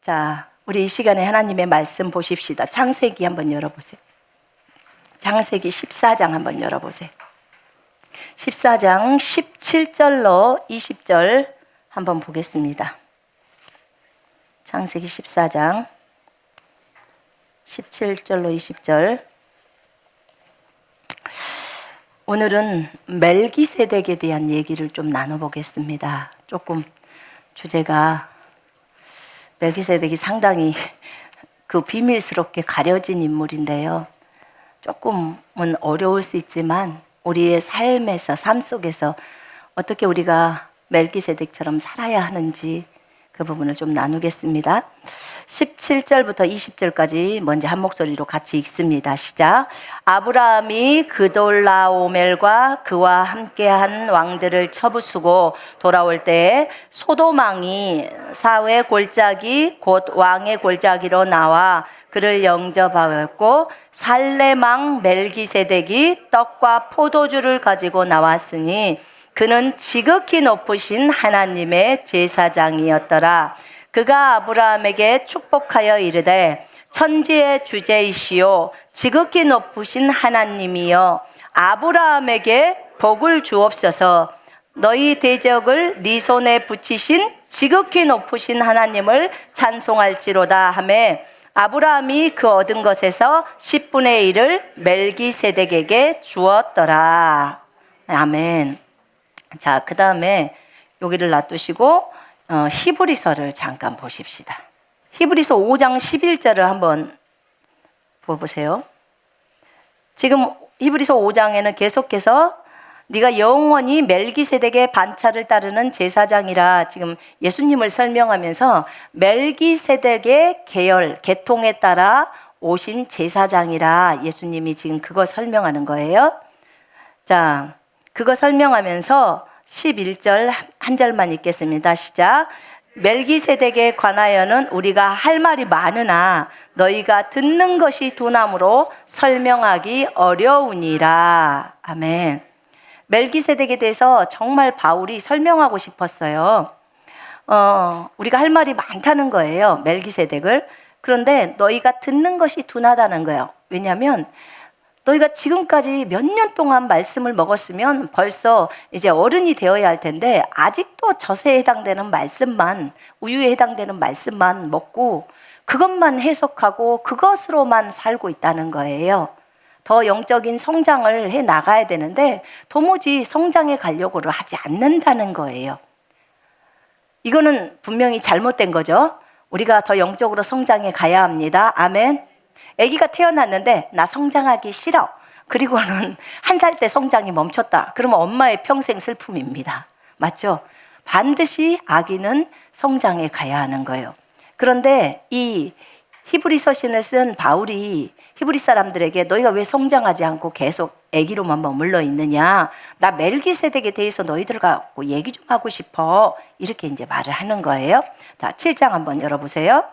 자, 우리 이 시간에 하나님의 말씀 보십시다. 창세기 한번 열어보세요. 창세기 14장 한번 열어보세요. 14장 17절로 20절 한번 보겠습니다. 창세기 14장 17절로 20절. 오늘은 멜기세덱에 대한 얘기를 좀 나눠보겠습니다. 조금 주제가 멜기세덱이 상당히 그 비밀스럽게 가려진 인물인데요. 조금은 어려울 수 있지만 우리의 삶에서, 삶 속에서 어떻게 우리가 멜기세덱처럼 살아야 하는지 그 부분을 좀 나누겠습니다. 17절부터 20절까지 먼저 한 목소리로 같이 읽습니다. 시작. 아브라함이 그돌라오멜과 그와 함께한 왕들을 쳐부수고 돌아올 때에 소돔왕이 사회 골짜기 곧 왕의 골짜기로 나와 그를 영접하였고 살렘왕 멜기세덱이 떡과 포도주를 가지고 나왔으니 그는 지극히 높으신 하나님의 제사장이었더라. 그가 아브라함에게 축복하여 이르되 천지의 주제이시오 지극히 높으신 하나님이여 아브라함에게 복을 주옵소서. 너희 대적을 네 손에 붙이신 지극히 높으신 하나님을 찬송할지로다 하며 아브라함이 그 얻은 것에서 10분의 1을 멜기세덱에게 주었더라. 아멘. 자, 그 다음에 여기를 놔두시고 히브리서를 잠깐 보십시다. 히브리서 5장 11절을 한번 보세요. 지금 히브리서 5장에는 계속해서 네가 영원히 멜기세덱의 반차를 따르는 제사장이라 지금 예수님을 설명하면서 멜기세덱의 계열, 계통에 따라 오신 제사장이라 예수님이 지금 그걸 설명하는 거예요. 자, 그거 설명하면서 11절 한 절만 읽겠습니다. 시작. 멜기세덱에 관하여는 우리가 할 말이 많으나 너희가 듣는 것이 둔함으로 설명하기 어려우니라. 아멘. 멜기세덱에 대해서 정말 바울이 설명하고 싶었어요. 우리가 할 말이 많다는 거예요. 멜기세덱을. 그런데 너희가 듣는 것이 둔하다는 거예요. 왜냐하면 너희가 지금까지 몇 년 동안 말씀을 먹었으면 벌써 이제 어른이 되어야 할 텐데 아직도 젖에 해당되는 말씀만, 우유에 해당되는 말씀만 먹고 그것만 해석하고 그것으로만 살고 있다는 거예요. 더 영적인 성장을 해 나가야 되는데 도무지 성장해 가려고를 하지 않는다는 거예요. 이거는 분명히 잘못된 거죠. 우리가 더 영적으로 성장해 가야 합니다. 아멘. 아기가 태어났는데 나 성장하기 싫어. 그리고는 1살 때 성장이 멈췄다. 그러면 엄마의 평생 슬픔입니다. 맞죠? 반드시 아기는 성장해 가야 하는 거예요. 그런데 이 히브리서 신을 쓴 바울이 히브리 사람들에게 너희가 왜 성장하지 않고 계속 아기로만 머물러 있느냐? 나 멜기세덱에 대해서 너희들과 얘기 좀 하고 싶어. 이렇게 이제 말을 하는 거예요. 자, 7장 한번 열어보세요.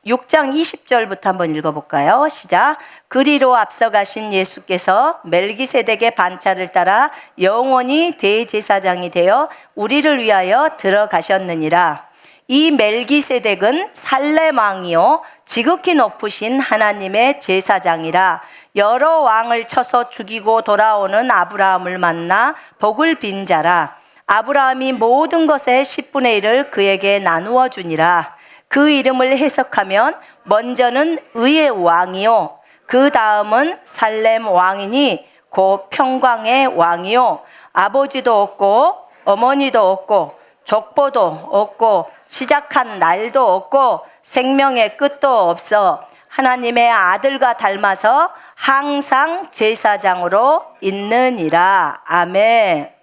6장 20절부터 한번 읽어볼까요? 시작. 그리로 앞서가신 예수께서 멜기세덱의 반차를 따라 영원히 대제사장이 되어 우리를 위하여 들어가셨느니라. 이 멜기세덱은 살렘 왕이요 지극히 높으신 하나님의 제사장이라. 여러 왕을 쳐서 죽이고 돌아오는 아브라함을 만나 복을 빈 자라. 아브라함이 모든 것의 10분의 1을 그에게 나누어 주니라. 그 이름을 해석하면 먼저는 의의 왕이요 그 다음은 살렘 왕이니 곧 평강의 왕이요 아버지도 없고 어머니도 없고 족보도 없고 시작한 날도 없고 생명의 끝도 없어 하나님의 아들과 닮아서 항상 제사장으로 있느니라. 아멘.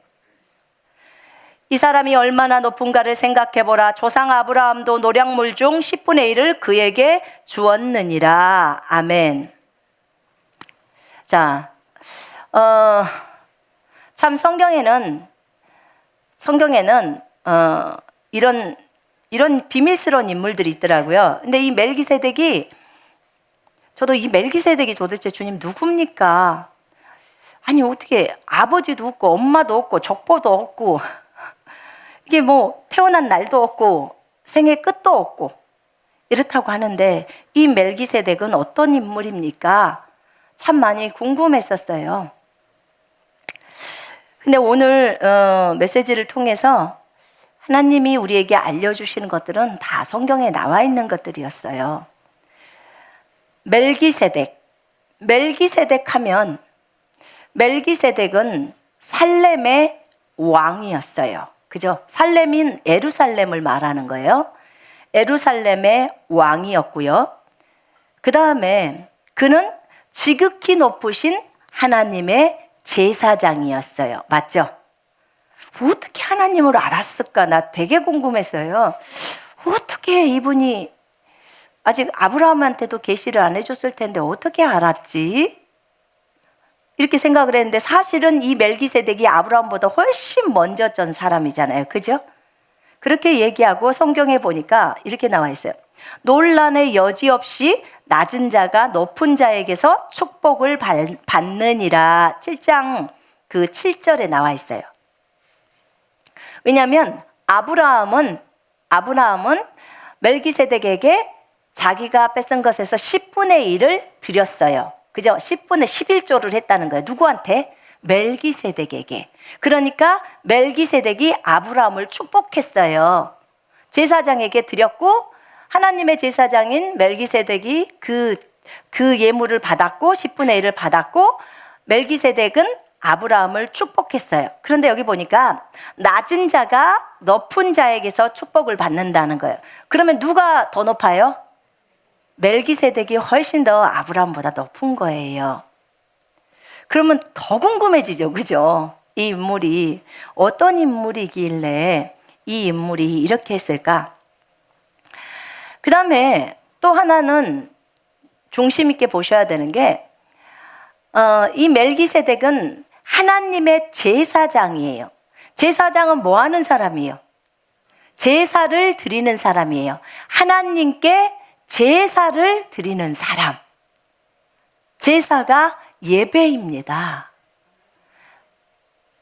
이 사람이 얼마나 높은가를 생각해보라. 조상 아브라함도 노량물 중 10분의 1을 그에게 주었느니라. 아멘. 자, 참 성경에는 이런 비밀스러운 인물들이 있더라고요. 근데 이 멜기세덱이 저도 이 멜기세덱이 도대체 주님 누굽니까? 아니 어떻게 아버지도 없고 엄마도 없고 족보도 없고 이게 뭐 태어난 날도 없고 생애 끝도 없고 이렇다고 하는데 이 멜기세덱은 어떤 인물입니까? 참 많이 궁금했었어요. 근데 오늘 메시지를 통해서 하나님이 우리에게 알려주시는 것들은 다 성경에 나와 있는 것들이었어요. 멜기세덱 하면 멜기세덱은 살렘의 왕이었어요. 그죠? 살렘인 예루살렘을 말하는 거예요. 예루살렘의 왕이었고요. 그 다음에 그는 지극히 높으신 하나님의 제사장이었어요. 맞죠? 어떻게 하나님을 알았을까? 나 되게 궁금했어요. 어떻게 이분이 아직 아브라함한테도 계시를 안 해줬을 텐데 어떻게 알았지? 이렇게 생각을 했는데 사실은 이 멜기세덱이 아브라함보다 훨씬 먼저 전 사람이잖아요. 그죠? 그렇게 얘기하고 성경에 보니까 이렇게 나와 있어요. 논란의 여지 없이 낮은 자가 높은 자에게서 축복을 받느니라. 7장 그 7절에 나와 있어요. 왜냐하면 아브라함은 멜기세덱에게 자기가 뺏은 것에서 10분의 1을 드렸어요. 그죠? 10분의 11조를 했다는 거예요. 누구한테? 멜기세덱에게. 그러니까 멜기세덱이 아브라함을 축복했어요. 제사장에게 드렸고 하나님의 제사장인 멜기세덱이 그 예물을 받았고 10분의 1을 받았고 멜기세덱은 아브라함을 축복했어요. 그런데 여기 보니까 낮은 자가 높은 자에게서 축복을 받는다는 거예요. 그러면 누가 더 높아요? 멜기세덱이 훨씬 더 아브라함보다 높은 거예요. 그러면 더 궁금해지죠. 그죠? 이 인물이 어떤 인물이길래 이 인물이 이렇게 했을까? 그 다음에 또 하나는 중심 있게 보셔야 되는 게 이 멜기세덱은 하나님의 제사장이에요. 제사장은 뭐 하는 사람이에요? 제사를 드리는 사람이에요. 하나님께 제사를 드리는 사람. 제사가 예배입니다.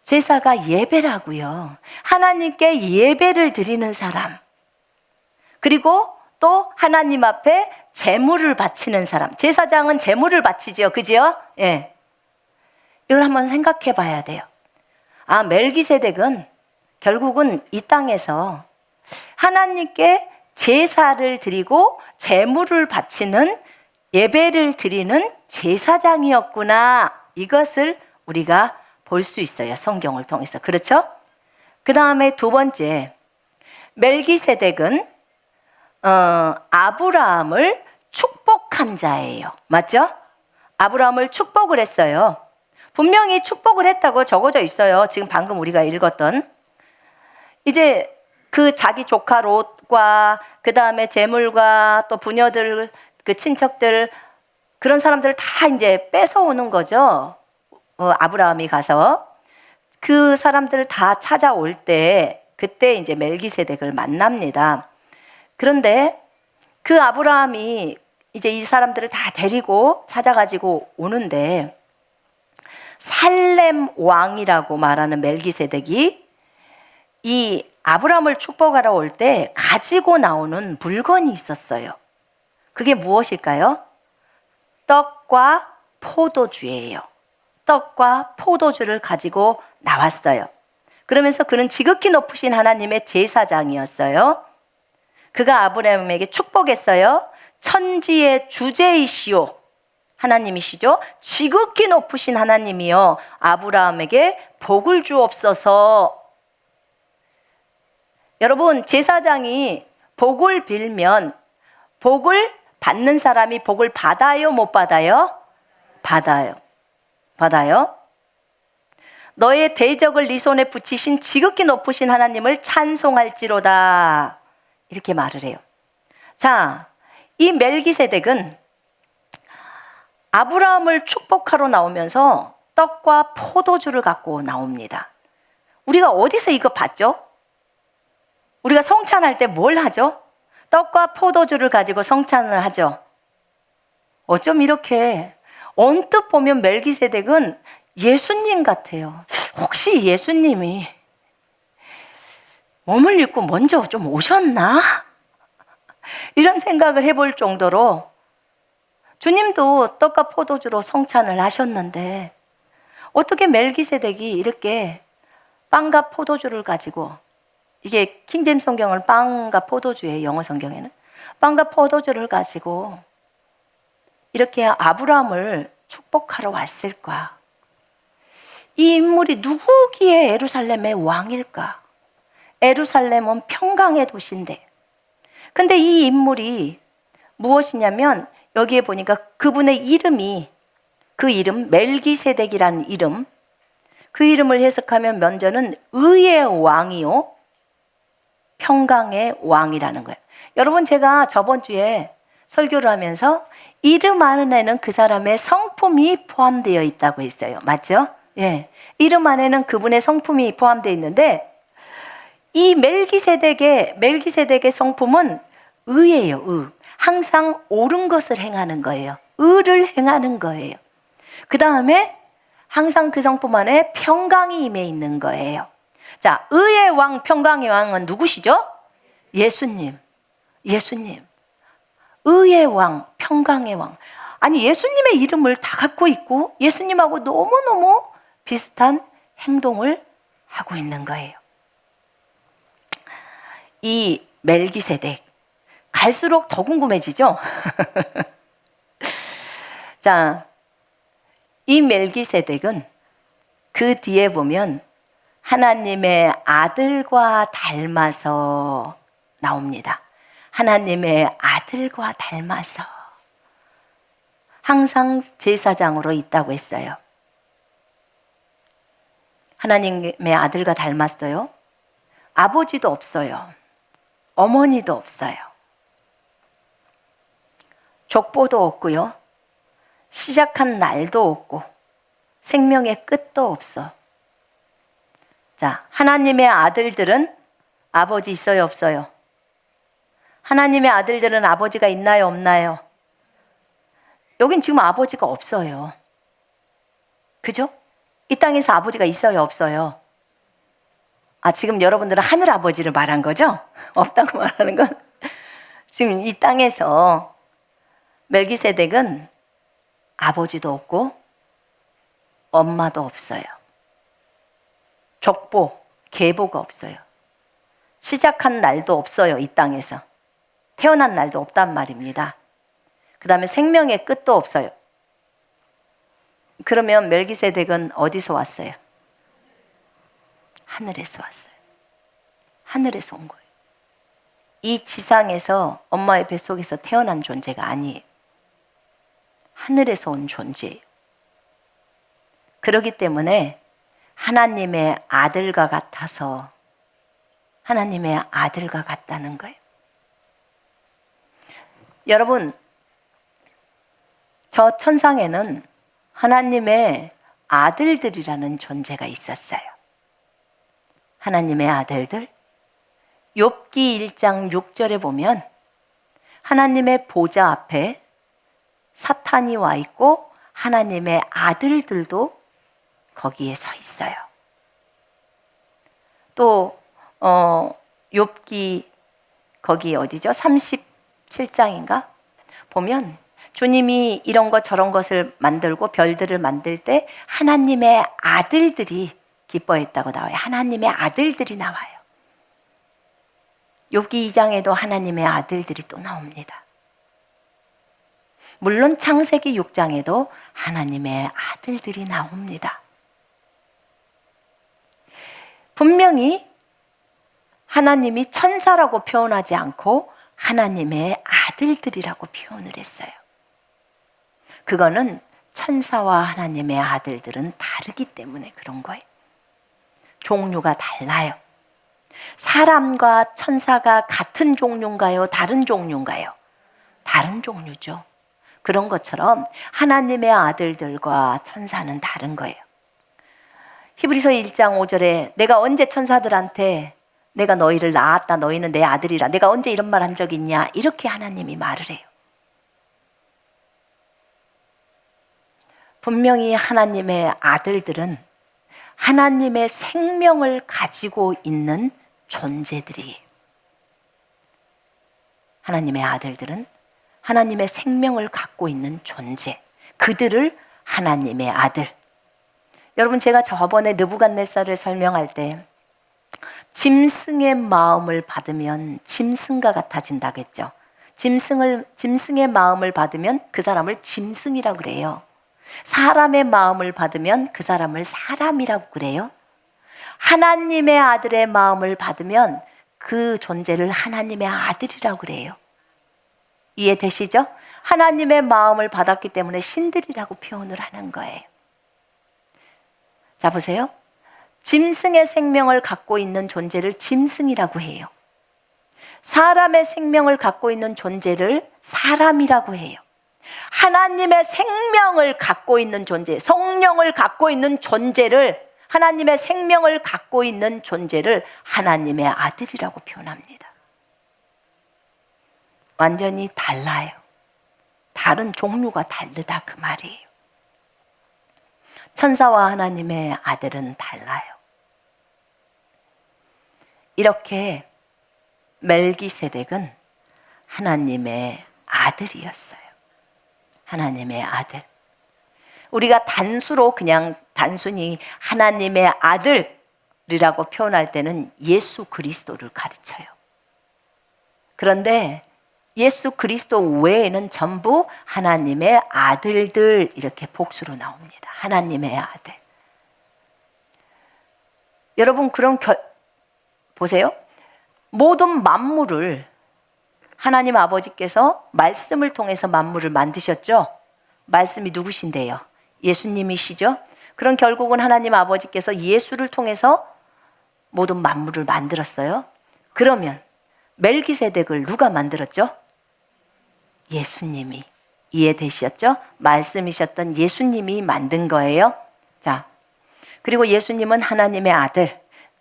제사가 예배라고요. 하나님께 예배를 드리는 사람. 그리고 또 하나님 앞에 제물을 바치는 사람. 제사장은 제물을 바치죠. 그죠? 예. 이걸 한번 생각해 봐야 돼요. 아, 멜기세덱은 결국은 이 땅에서 하나님께 제사를 드리고 제물을 바치는 예배를 드리는 제사장이었구나. 이것을 우리가 볼 수 있어요. 성경을 통해서. 그렇죠? 그 다음에 두 번째, 멜기세덱은 아브라함을 축복한 자예요. 맞죠? 아브라함을 축복을 했어요. 분명히 축복을 했다고 적어져 있어요. 지금 방금 우리가 읽었던. 이제 그 자기 조카 롯과 그 다음에 재물과 또 부녀들, 그 친척들, 그런 사람들을 다 이제 뺏어오는 거죠. 아브라함이 가서 그 사람들을 다 찾아올 때 그때 이제 멜기세덱을 만납니다. 그런데 그 아브라함이 이제 이 사람들을 다 데리고 찾아가지고 오는데 살렘 왕이라고 말하는 멜기세덱이 이 아브라함을 축복하러 올 때 가지고 나오는 물건이 있었어요. 그게 무엇일까요? 떡과 포도주예요. 떡과 포도주를 가지고 나왔어요. 그러면서 그는 지극히 높으신 하나님의 제사장이었어요. 그가 아브라함에게 축복했어요. 천지의 주제이시오. 하나님이시죠. 지극히 높으신 하나님이요. 아브라함에게 복을 주옵소서. 여러분, 제사장이 복을 빌면 복을 받는 사람이 복을 받아요, 못 받아요? 받아요. 받아요. 너의 대적을 네 손에 붙이신 지극히 높으신 하나님을 찬송할지로다. 이렇게 말을 해요. 자, 이 멜기세덱은 아브라함을 축복하러 나오면서 떡과 포도주를 갖고 나옵니다. 우리가 어디서 이거 봤죠? 우리가 성찬할 때 뭘 하죠? 떡과 포도주를 가지고 성찬을 하죠. 어쩜 이렇게 언뜻 보면 멜기세덱은 예수님 같아요. 혹시 예수님이 몸을 입고 먼저 좀 오셨나? 이런 생각을 해볼 정도로 주님도 떡과 포도주로 성찬을 하셨는데 어떻게 멜기세덱이 이렇게 빵과 포도주를 가지고, 이게 킹제임스 성경은 빵과 포도주예요. 영어 성경에는 빵과 포도주를 가지고 이렇게 아브라함을 축복하러 왔을까? 이 인물이 누구기에 예루살렘의 왕일까? 예루살렘은 평강의 도시인데, 근데 이 인물이 무엇이냐면 여기에 보니까 그분의 이름이, 그 이름 멜기세덱이라는 이름, 그 이름을 해석하면 먼저는 의의 왕이요 평강의 왕이라는 거예요. 여러분, 제가 저번 주에 설교를 하면서 이름 안에는 그 사람의 성품이 포함되어 있다고 했어요. 맞죠? 예. 이름 안에는 그분의 성품이 포함되어 있는데, 이 멜기세덱의 성품은 의예요. 의. 항상 옳은 것을 행하는 거예요. 의를 행하는 거예요. 그 다음에 항상 그 성품 안에 평강이 임해 있는 거예요. 자, 의의 왕, 평강의 왕은 누구시죠? 예수님. 의의 왕, 평강의 왕. 아니, 예수님의 이름을 다 갖고 있고 예수님하고 너무너무 비슷한 행동을 하고 있는 거예요. 이 멜기세덱, 갈수록 더 궁금해지죠? 자, 이 멜기세덱은 그 뒤에 보면 하나님의 아들과 닮아서 나옵니다. 하나님의 아들과 닮아서 항상 제사장으로 있다고 했어요. 하나님의 아들과 닮았어요. 아버지도 없어요. 어머니도 없어요. 족보도 없고요. 시작한 날도 없고 생명의 끝도 없어. 자, 하나님의 아들들은 아버지 있어요, 없어요? 하나님의 아들들은 아버지가 있나요, 없나요? 여긴 지금 아버지가 없어요. 그죠? 이 땅에서 아버지가 있어요, 없어요? 아, 지금 여러분들은 하늘 아버지를 말한 거죠? 없다고 말하는 건? 지금 이 땅에서 멜기세덱은 아버지도 없고 엄마도 없어요. 족보, 계보가 없어요. 시작한 날도 없어요, 이 땅에서. 태어난 날도 없단 말입니다. 그 다음에 생명의 끝도 없어요. 그러면 멜기세덱은 어디서 왔어요? 하늘에서 왔어요. 하늘에서 온 거예요. 이 지상에서 엄마의 뱃속에서 태어난 존재가 아니에요. 하늘에서 온 존재예요. 그렇기 때문에 하나님의 아들과 같아서 하나님의 아들과 같다는 거예요. 여러분, 저 천상에는 하나님의 아들들이라는 존재가 있었어요. 하나님의 아들들. 욥기 1장 6절에 보면 하나님의 보좌 앞에 사탄이 와 있고 하나님의 아들들도 거기에 서 있어요. 또 욥기 거기 어디죠? 37장인가? 보면 주님이 이런 것 저런 것을 만들고 별들을 만들 때 하나님의 아들들이 기뻐했다고 나와요. 하나님의 아들들이 나와요. 욥기 2장에도 하나님의 아들들이 또 나옵니다. 물론 창세기 6장에도 하나님의 아들들이 나옵니다. 분명히 하나님이 천사라고 표현하지 않고 하나님의 아들들이라고 표현을 했어요. 그거는 천사와 하나님의 아들들은 다르기 때문에 그런 거예요. 종류가 달라요. 사람과 천사가 같은 종류인가요? 다른 종류인가요? 다른 종류죠. 그런 것처럼 하나님의 아들들과 천사는 다른 거예요. 히브리서 1장 5절에 내가 언제 천사들한테 내가 너희를 낳았다, 너희는 내 아들이라, 내가 언제 이런 말 한 적 있냐, 이렇게 하나님이 말을 해요. 분명히 하나님의 아들들은 하나님의 생명을 가지고 있는 존재들이에요. 하나님의 아들들은 하나님의 생명을 갖고 있는 존재, 그들을 하나님의 아들. 여러분, 제가 저번에 느부갓네살을 설명할 때 짐승의 마음을 받으면 짐승과 같아진다고 했죠. 짐승의 마음을 받으면 그 사람을 짐승이라고 그래요. 사람의 마음을 받으면 그 사람을 사람이라고 그래요. 하나님의 아들의 마음을 받으면 그 존재를 하나님의 아들이라고 그래요. 이해되시죠? 하나님의 마음을 받았기 때문에 신들이라고 표현을 하는 거예요. 자, 보세요. 짐승의 생명을 갖고 있는 존재를 짐승이라고 해요. 사람의 생명을 갖고 있는 존재를 사람이라고 해요. 하나님의 생명을 갖고 있는 존재, 성령을 갖고 있는 존재를, 하나님의 생명을 갖고 있는 존재를 하나님의 아들이라고 표현합니다. 완전히 달라요. 다른 종류가 다르다 그 말이에요. 천사와 하나님의 아들은 달라요. 이렇게 멜기세덱은 하나님의 아들이었어요. 하나님의 아들. 우리가 단수로 그냥 단순히 하나님의 아들이라고 표현할 때는 예수 그리스도를 가르쳐요. 그런데 예수 그리스도 외에는 전부 하나님의 아들들 이렇게 복수로 나옵니다. 하나님의 아들. 여러분, 보세요. 모든 만물을 하나님 아버지께서 말씀을 통해서 만물을 만드셨죠. 말씀이 누구신데요? 예수님이시죠. 그럼 결국은 하나님 아버지께서 예수를 통해서 모든 만물을 만들었어요. 그러면 멜기세덱을 누가 만들었죠? 예수님이. 이해되셨죠? 말씀이셨던 예수님이 만든 거예요. 자, 그리고 예수님은 하나님의 아들,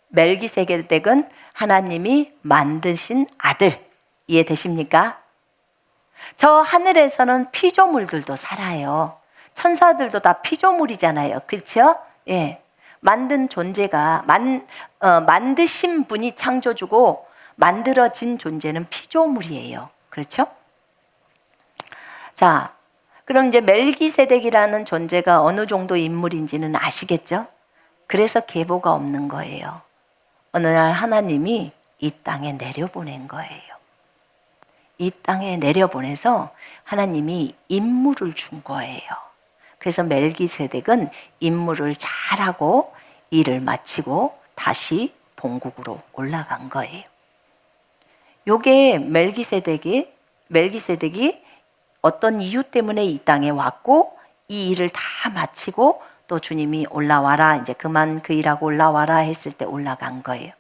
멜기세덱은 하나님이 만드신 아들. 이해되십니까? 저 하늘에서는 피조물들도 살아요. 천사들도 다 피조물이잖아요. 그렇죠? 예. 만든 존재가 만드신 분이 창조주고 만들어진 존재는 피조물이에요. 그렇죠? 자, 그럼 이제 멜기세덱이라는 존재가 어느 정도 인물인지는 아시겠죠? 그래서 계보가 없는 거예요. 어느 날 하나님이 이 땅에 내려보낸 거예요. 이 땅에 내려보내서 하나님이 임무를 준 거예요. 그래서 멜기세덱은 임무를 잘하고 일을 마치고 다시 본국으로 올라간 거예요. 요게 멜기세덱이 어떤 이유 때문에 이 땅에 왔고 이 일을 다 마치고 또 주님이 올라와라, 이제 그만 그 일하고 올라와라 했을 때 올라간 거예요.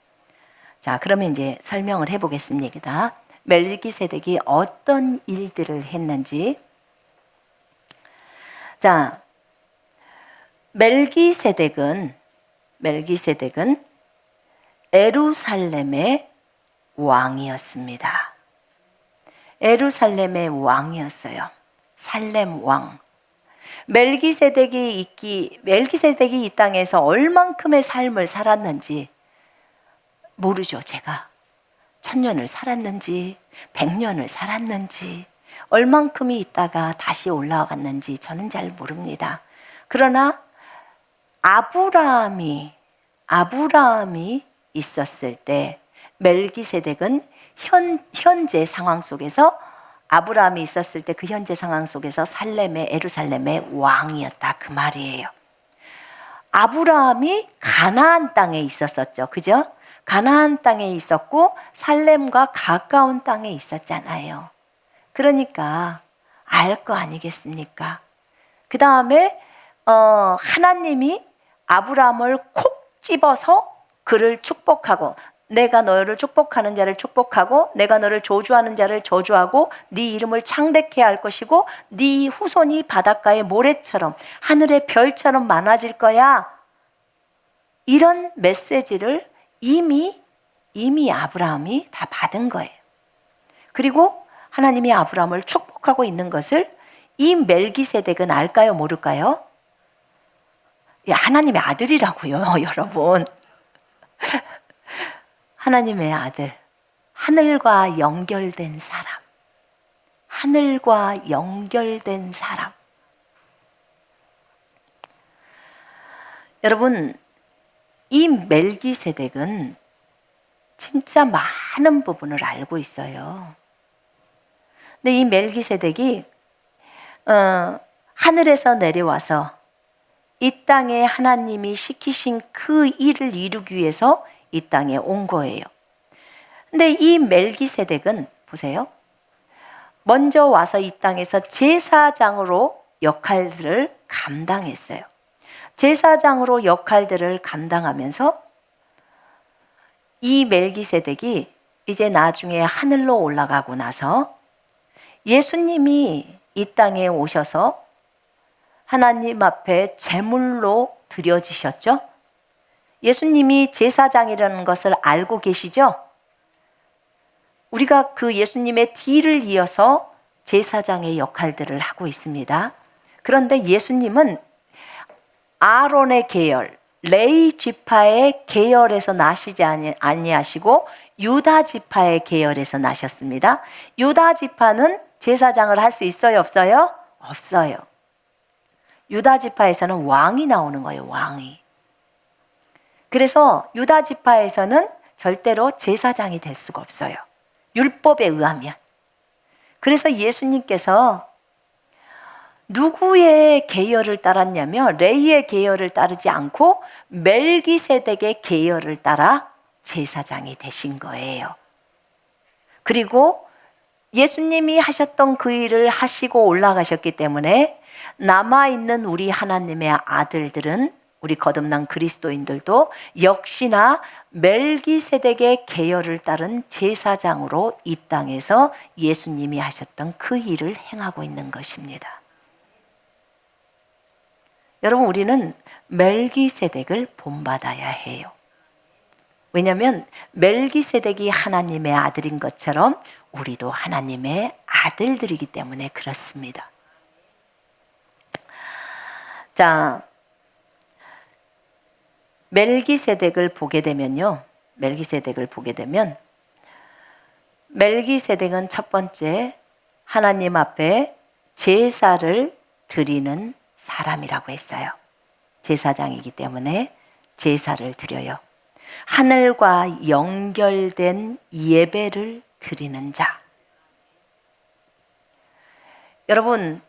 자, 그러면 이제 설명을 해보겠습니다. 멜기세덱이 어떤 일들을 했는지. 자, 멜기세덱은 예루살렘의 왕이었습니다. 예루살렘의 왕이었어요. 살렘 왕. 멜기세덱이 이 땅에서 얼만큼의 삶을 살았는지 모르죠, 제가. 1000년을 살았는지 100년을 살았는지 얼만큼이 있다가 다시 올라갔는지 저는 잘 모릅니다. 그러나 아브라함이 있었을 때 멜기세덱은 현재 상황 속에서, 아브라함이 있었을 때 그 현재 상황 속에서 예루살렘의 왕이었다 그 말이에요. 아브라함이 가나안 땅에 있었었죠. 그죠? 가나안 땅에 있었고 살렘과 가까운 땅에 있었잖아요. 그러니까 알 거 아니겠습니까? 그 다음에 하나님이 아브라함을 콕 집어서 그를 축복하고, 내가 너를 축복하는 자를 축복하고 내가 너를 저주하는 자를 저주하고 네 이름을 창대케 할 것이고 네 후손이 바닷가의 모래처럼 하늘의 별처럼 많아질 거야. 이런 메시지를 이미 아브라함이 다 받은 거예요. 그리고 하나님이 아브라함을 축복하고 있는 것을 이 멜기세덱은 알까요, 모를까요? 하나님의 아들이라고요, 여러분. 하나님의 아들, 하늘과 연결된 사람. 하늘과 연결된 사람. 여러분, 이 멜기세덱은 진짜 많은 부분을 알고 있어요. 근데 이 멜기세덱이 하늘에서 내려와서 이 땅에 하나님이 시키신 그 일을 이루기 위해서 이 땅에 온 거예요. 근데 이 멜기세덱은 보세요. 먼저 와서 이 땅에서 제사장으로 역할들을 감당했어요. 제사장으로 역할들을 감당하면서 이 멜기세덱이 이제 나중에 하늘로 올라가고 나서 예수님이 이 땅에 오셔서 하나님 앞에 제물로 드려지셨죠? 예수님이 제사장이라는 것을 알고 계시죠? 우리가 그 예수님의 뒤를 이어서 제사장의 역할들을 하고 있습니다. 그런데 예수님은 아론의 계열, 레위 지파의 계열에서 나시지 아니하시고 유다 지파의 계열에서 나셨습니다. 유다 지파는 제사장을 할 수 있어요, 없어요? 없어요. 유다 지파에서는 왕이 나오는 거예요, 왕이. 그래서 유다 지파에서는 절대로 제사장이 될 수가 없어요. 율법에 의하면. 그래서 예수님께서 누구의 계열을 따랐냐면 레위의 계열을 따르지 않고 멜기세덱의 계열을 따라 제사장이 되신 거예요. 그리고 예수님이 하셨던 그 일을 하시고 올라가셨기 때문에 남아있는 우리 하나님의 아들들은, 우리 거듭난 그리스도인들도 역시나 멜기세덱의 계열을 따른 제사장으로 이 땅에서 예수님이 하셨던 그 일을 행하고 있는 것입니다. 여러분, 우리는 멜기세덱을 본받아야 해요. 왜냐하면 멜기세덱이 하나님의 아들인 것처럼 우리도 하나님의 아들들이기 때문에 그렇습니다. 자, 멜기세덱을 보게 되면요. 멜기세덱을 보게 되면 멜기세덱은 첫 번째 하나님 앞에 제사를 드리는 사람이라고 했어요. 제사장이기 때문에 제사를 드려요. 하늘과 연결된 예배를 드리는 자. 여러분,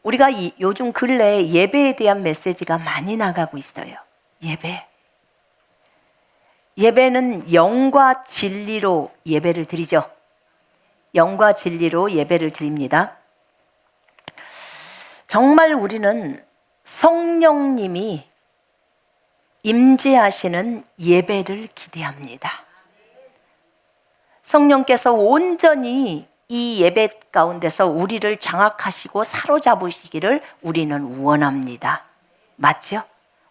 우리가 요즘 근래에 예배에 대한 메시지가 많이 나가고 있어요. 예배. 예배는 영과 진리로 예배를 드리죠. 영과 진리로 예배를 드립니다. 정말 우리는 성령님이 임재하시는 예배를 기대합니다. 성령께서 온전히 이 예배 가운데서 우리를 장악하시고 사로잡으시기를 우리는 원합니다. 맞죠?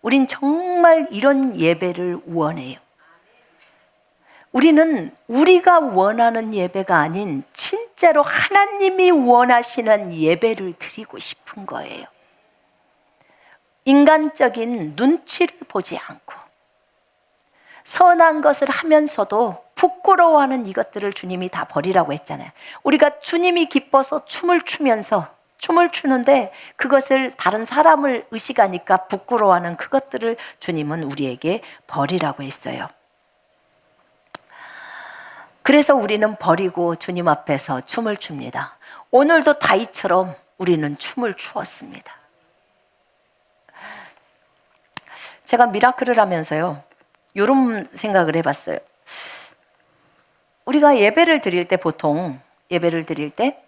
우린 정말 이런 예배를 원해요. 우리는 우리가 원하는 예배가 아닌 진짜로 하나님이 원하시는 예배를 드리고 싶은 거예요. 인간적인 눈치를 보지 않고 선한 것을 하면서도 부끄러워하는 이것들을 주님이 다 버리라고 했잖아요. 우리가 주님이 기뻐서 춤을 추는데 그것을 다른 사람을 의식하니까 부끄러워하는 그것들을 주님은 우리에게 버리라고 했어요. 그래서 우리는 버리고 주님 앞에서 춤을 춥니다. 오늘도 다윗처럼 우리는 춤을 추었습니다. 제가 미라클을 하면서요, 이런 생각을 해봤어요. 우리가 예배를 드릴 때, 보통 예배를 드릴 때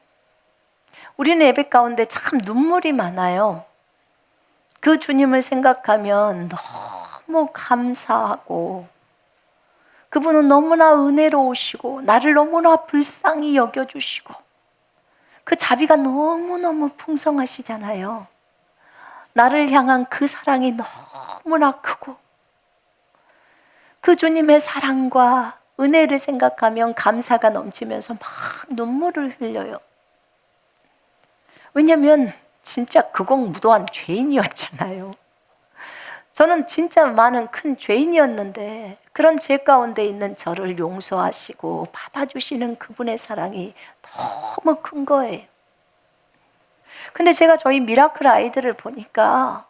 우리는 예배 가운데 참 눈물이 많아요. 그 주님을 생각하면 너무 감사하고, 그분은 너무나 은혜로우시고 나를 너무나 불쌍히 여겨주시고 그 자비가 너무너무 풍성하시잖아요. 나를 향한 그 사랑이 너무나 크고, 그 주님의 사랑과 은혜를 생각하면 감사가 넘치면서 막 눈물을 흘려요. 왜냐하면 진짜 극악무도한 죄인이었잖아요. 저는 진짜 많은 큰 죄인이었는데 그런 죄 가운데 있는 저를 용서하시고 받아주시는 그분의 사랑이 너무 큰 거예요. 근데 제가 저희 미라클 아이들을 보니까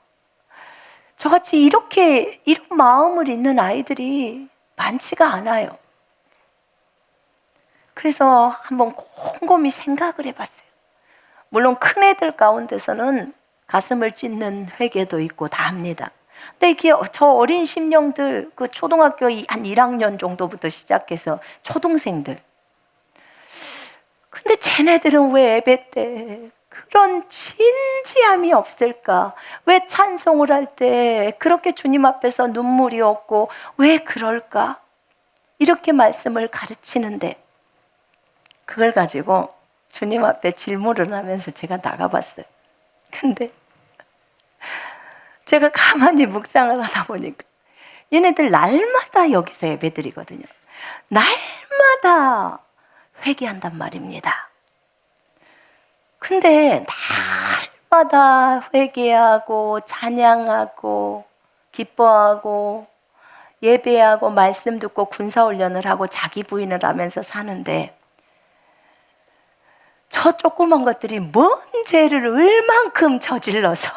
저같이 이런 마음을 있는 아이들이 많지가 않아요. 그래서 한번 곰곰이 생각을 해봤어요. 물론 큰 애들 가운데서는 가슴을 찢는 회개도 있고 다 합니다. 근데 이게 저 어린 심령들, 그 초등학교 한 1학년 정도부터 시작해서 초등생들, 근데 쟤네들은 왜 예배 때 그런 진지함이 없을까? 왜 찬송을 할 때 그렇게 주님 앞에서 눈물이 없고 왜 그럴까? 이렇게 말씀을 가르치는데 그걸 가지고 주님 앞에 질문을 하면서 제가 나가봤어요. 근데 제가 가만히 묵상을 하다 보니까 얘네들 날마다 여기서 예배드리거든요. 날마다 회개한단 말입니다. 근데 날마다 회개하고 찬양하고 기뻐하고 예배하고 말씀 듣고 군사훈련을 하고 자기 부인을 하면서 사는데 저 조그만 것들이 뭔 죄를 얼만큼 저질러서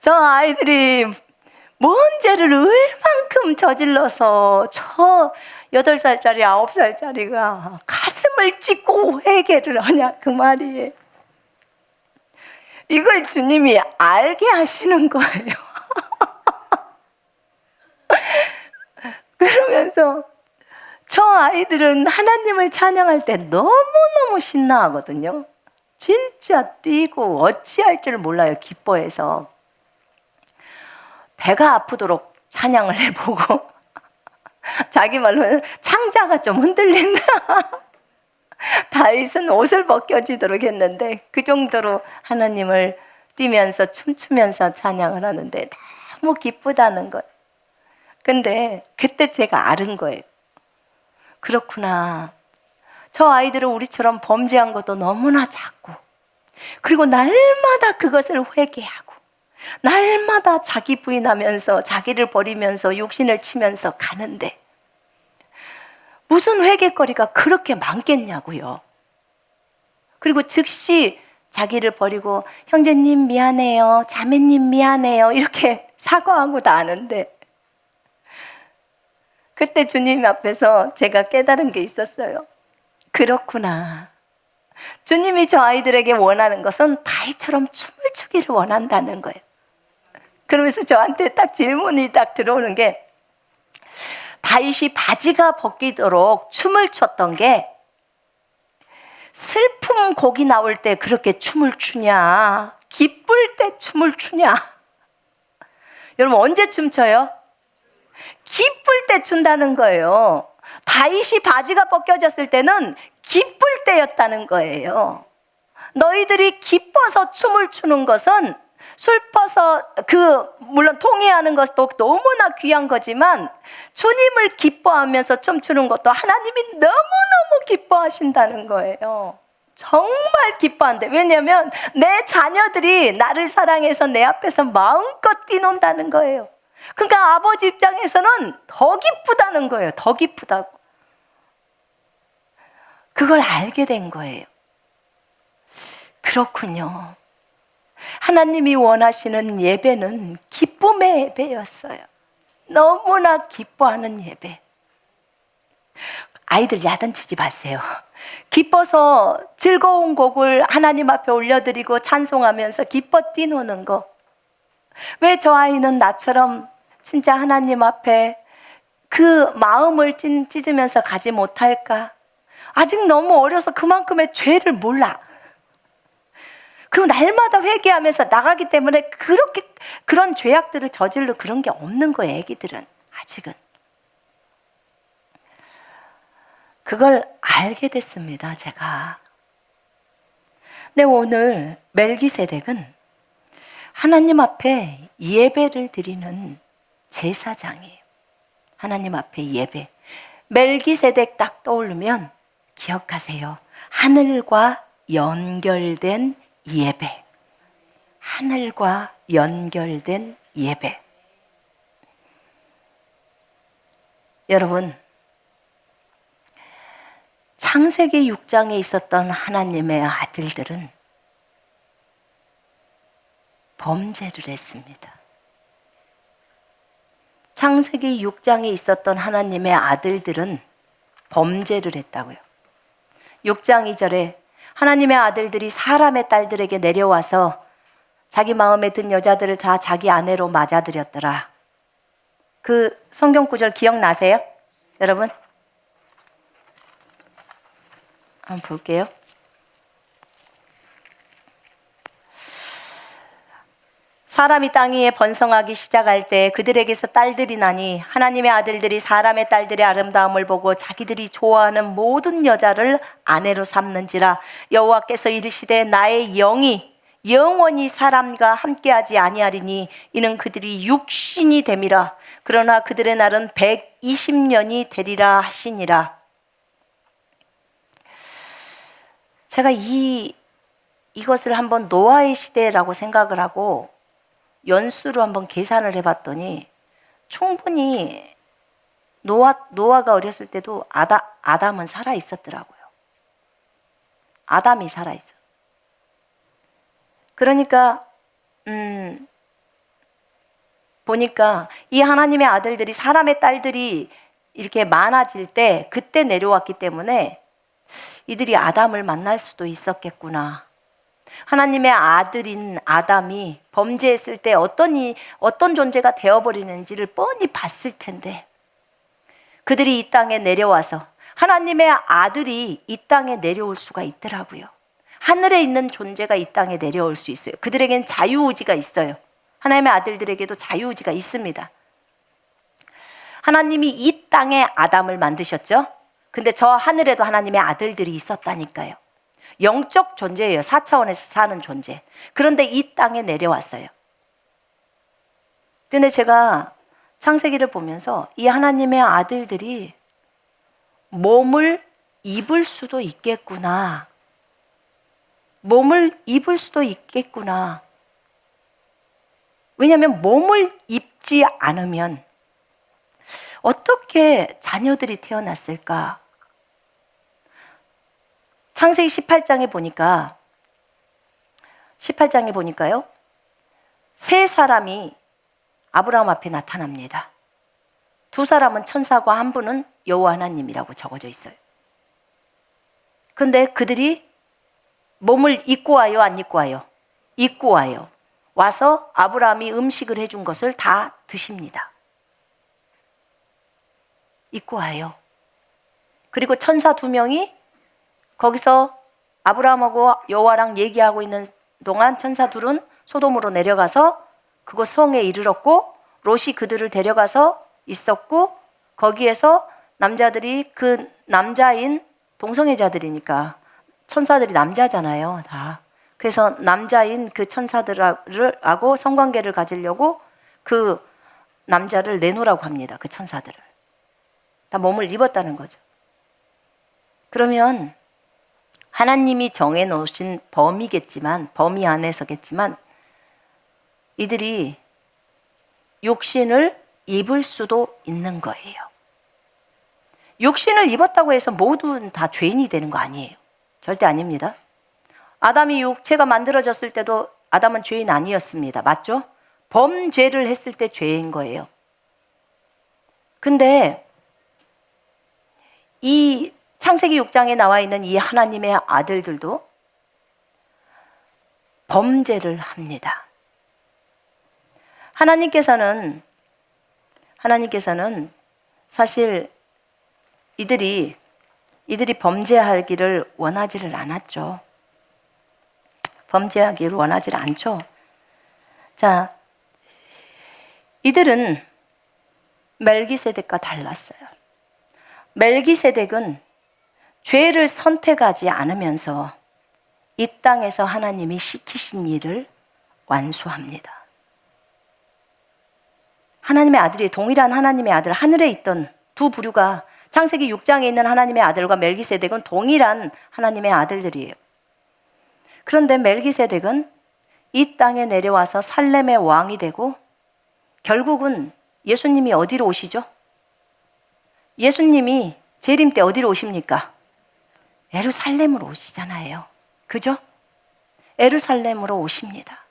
저 아이들이 뭔 죄를 얼만큼 저질러서 저 8살짜리 9살짜리가 가슴을 찢고 회개를 하냐 그 말이에요. 이걸 주님이 알게 하시는 거예요. 그러면서 저 아이들은 하나님을 찬양할 때 너무너무 신나하거든요. 진짜 뛰고 어찌할 줄 몰라요. 기뻐해서 배가 아프도록 찬양을 해보고 자기 말로는 창자가 좀 흔들린다. 다윗은 옷을 벗겨지도록 했는데 그 정도로 하나님을 뛰면서 춤추면서 찬양을 하는데 너무 기쁘다는 거예요. 근데 그때 제가 알은 거예요. 그렇구나. 저 아이들은 우리처럼 범죄한 것도 너무나 작고 그리고 날마다 그것을 회개하고 날마다 자기 부인하면서 자기를 버리면서 육신을 치면서 가는데 무슨 회개거리가 그렇게 많겠냐고요. 그리고 즉시 자기를 버리고 형제님 미안해요, 자매님 미안해요 이렇게 사과하고 나는데 그때 주님 앞에서 제가 깨달은 게 있었어요. 그렇구나. 주님이 저 아이들에게 원하는 것은 다윗처럼 춤을 추기를 원한다는 거예요. 그러면서 저한테 딱 질문이 딱 들어오는 게 다윗이 바지가 벗기도록 춤을 췄던 게 슬픔 곡이 나올 때 그렇게 춤을 추냐 기쁠 때 춤을 추냐. 여러분 언제 춤춰요? 기쁠 때 춘다는 거예요. 다윗이 바지가 벗겨졌을 때는 기쁠 때였다는 거예요. 너희들이 기뻐서 춤을 추는 것은 슬퍼서 물론 통회하는 것도 너무나 귀한 거지만 주님을 기뻐하면서 춤추는 것도 하나님이 너무너무 기뻐하신다는 거예요. 정말 기뻐한대. 왜냐하면 내 자녀들이 나를 사랑해서 내 앞에서 마음껏 뛰논다는 거예요. 그러니까 아버지 입장에서는 더 기쁘다는 거예요. 더 기쁘다고. 그걸 알게 된 거예요. 그렇군요. 하나님이 원하시는 예배는 기쁨의 예배였어요. 너무나 기뻐하는 예배. 아이들 야단치지 마세요. 기뻐서 즐거운 곡을 하나님 앞에 올려드리고 찬송하면서 기뻐 뛰노는 거. 왜 저 아이는 나처럼 진짜 하나님 앞에 그 마음을 찢으면서 가지 못할까? 아직 너무 어려서 그만큼의 죄를 몰라. 그리고 날마다 회개하면서 나가기 때문에 그렇게 그런 죄악들을 저질러 그런 게 없는 거예요. 애기들은 아직은. 그걸 알게 됐습니다. 제가. 근데 오늘 멜기세덱은 하나님 앞에 예배를 드리는 제사장이에요. 하나님 앞에 예배. 멜기세덱 딱 떠오르면 기억하세요. 하늘과 연결된 예배. 하늘과 연결된 예배. 여러분, 창세기 6장에 있었던 하나님의 아들들은 범죄를 했습니다. 창세기 6장에 있었던 하나님의 아들들은 범죄를 했다고요. 6장 2절에 하나님의 아들들이 사람의 딸들에게 내려와서 자기 마음에 든 여자들을 다 자기 아내로 맞아들였더라. 그 성경 구절 기억나세요? 여러분? 한번 볼게요. 사람이 땅 위에 번성하기 시작할 때 그들에게서 딸들이 나니 하나님의 아들들이 사람의 딸들의 아름다움을 보고 자기들이 좋아하는 모든 여자를 아내로 삼는지라. 여호와께서 이르시되 나의 영이 영원히 사람과 함께하지 아니하리니 이는 그들이 육신이 됨이라. 그러나 그들의 날은 120년이 되리라 하시니라. 제가 이것을 한번 노아의 시대라고 생각을 하고 연수로 한번 계산을 해봤더니 충분히 노아가 어렸을 때도 아담은 살아 있었더라고요. 아담이 살아 있어. 그러니까 보니까 이 하나님의 아들들이 사람의 딸들이 이렇게 많아질 때 그때 내려왔기 때문에 이들이 아담을 만날 수도 있었겠구나. 하나님의 아들인 아담이 범죄했을 때 어떤 존재가 되어버리는지를 뻔히 봤을 텐데 그들이 이 땅에 내려와서 하나님의 아들이 이 땅에 내려올 수가 있더라고요. 하늘에 있는 존재가 이 땅에 내려올 수 있어요. 그들에겐 자유의지가 있어요. 하나님의 아들들에게도 자유의지가 있습니다. 하나님이 이 땅에 아담을 만드셨죠. 근데 저 하늘에도 하나님의 아들들이 있었다니까요. 영적 존재예요. 4차원에서 사는 존재. 그런데 이 땅에 내려왔어요. 근데 제가 창세기를 보면서 이 하나님의 아들들이 몸을 입을 수도 있겠구나. 몸을 입을 수도 있겠구나. 왜냐하면 몸을 입지 않으면 어떻게 자녀들이 태어났을까? 창세기 18장에 보니까요. 세 사람이 아브라함 앞에 나타납니다. 두 사람은 천사고 한 분은 여호와 하나님이라고 적어져 있어요. 근데 그들이 몸을 입고 와요, 안 입고 와요? 입고 와요. 와서 아브라함이 음식을 해준 것을 다 드십니다. 입고 와요. 그리고 천사 두 명이 거기서 아브라함하고 여호와랑 얘기하고 있는 동안 천사 둘은 소돔으로 내려가서 그곳 성에 이르렀고 롯이 그들을 데려가서 있었고 거기에서 남자들이 그 남자인 동성애자들이니까 천사들이 남자잖아요, 다. 그래서 남자인 그 천사들하고 성관계를 가지려고 그 남자를 내놓으라고 합니다. 그 천사들을. 다 몸을 입었다는 거죠. 그러면 하나님이 정해놓으신 범위 안에서겠지만 이들이 육신을 입을 수도 있는 거예요. 육신을 입었다고 해서 모두는 다 죄인이 되는 거 아니에요. 절대 아닙니다. 아담이 육체가 만들어졌을 때도 아담은 죄인 아니었습니다. 맞죠? 범죄를 했을 때 죄인 거예요. 근데 이 창세기 6장에 나와 있는 이 하나님의 아들들도 범죄를 합니다. 하나님께서는 사실 이들이 범죄하기를 원하지를 않았죠. 범죄하기를 원하지를 않죠. 자, 이들은 멜기세덱과 달랐어요. 멜기세덱은 죄를 선택하지 않으면서 이 땅에서 하나님이 시키신 일을 완수합니다. 하나님의 아들이 동일한 하나님의 아들, 하늘에 있던 두 부류가 창세기 6장에 있는 하나님의 아들과 멜기세덱은 동일한 하나님의 아들들이에요. 그런데 멜기세덱은 이 땅에 내려와서 살렘의 왕이 되고 결국은 예수님이 어디로 오시죠? 예수님이 재림 때 어디로 오십니까? 예루살렘으로 오시잖아요. 그죠? 예루살렘으로 오십니다.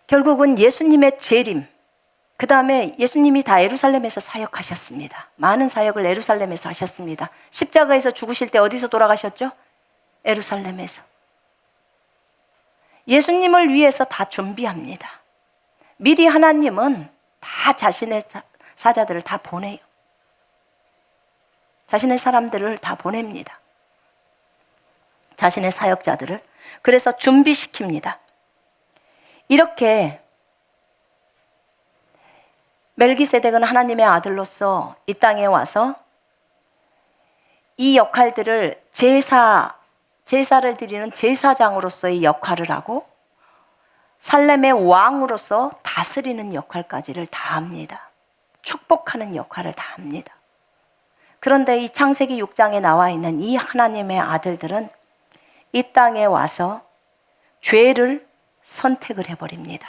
결국은 예수님의 재림, 그 다음에 예수님이 다 예루살렘에서 사역하셨습니다. 많은 사역을 예루살렘에서 하셨습니다. 십자가에서 죽으실 때 어디서 돌아가셨죠? 예루살렘에서. 예수님을 위해서 다 준비합니다. 미리 하나님은 다 자신의 사자들을 다 보내요. 자신의 사람들을 다 보냅니다. 자신의 사역자들을. 그래서 준비시킵니다. 이렇게 멜기세덱은 하나님의 아들로서 이 땅에 와서 이 역할들을 제사를 드리는 제사장으로서의 역할을 하고 살렘의 왕으로서 다스리는 역할까지를 다 합니다. 축복하는 역할을 다 합니다. 그런데 이 창세기 6장에 나와 있는 이 하나님의 아들들은 이 땅에 와서 죄를 선택을 해버립니다.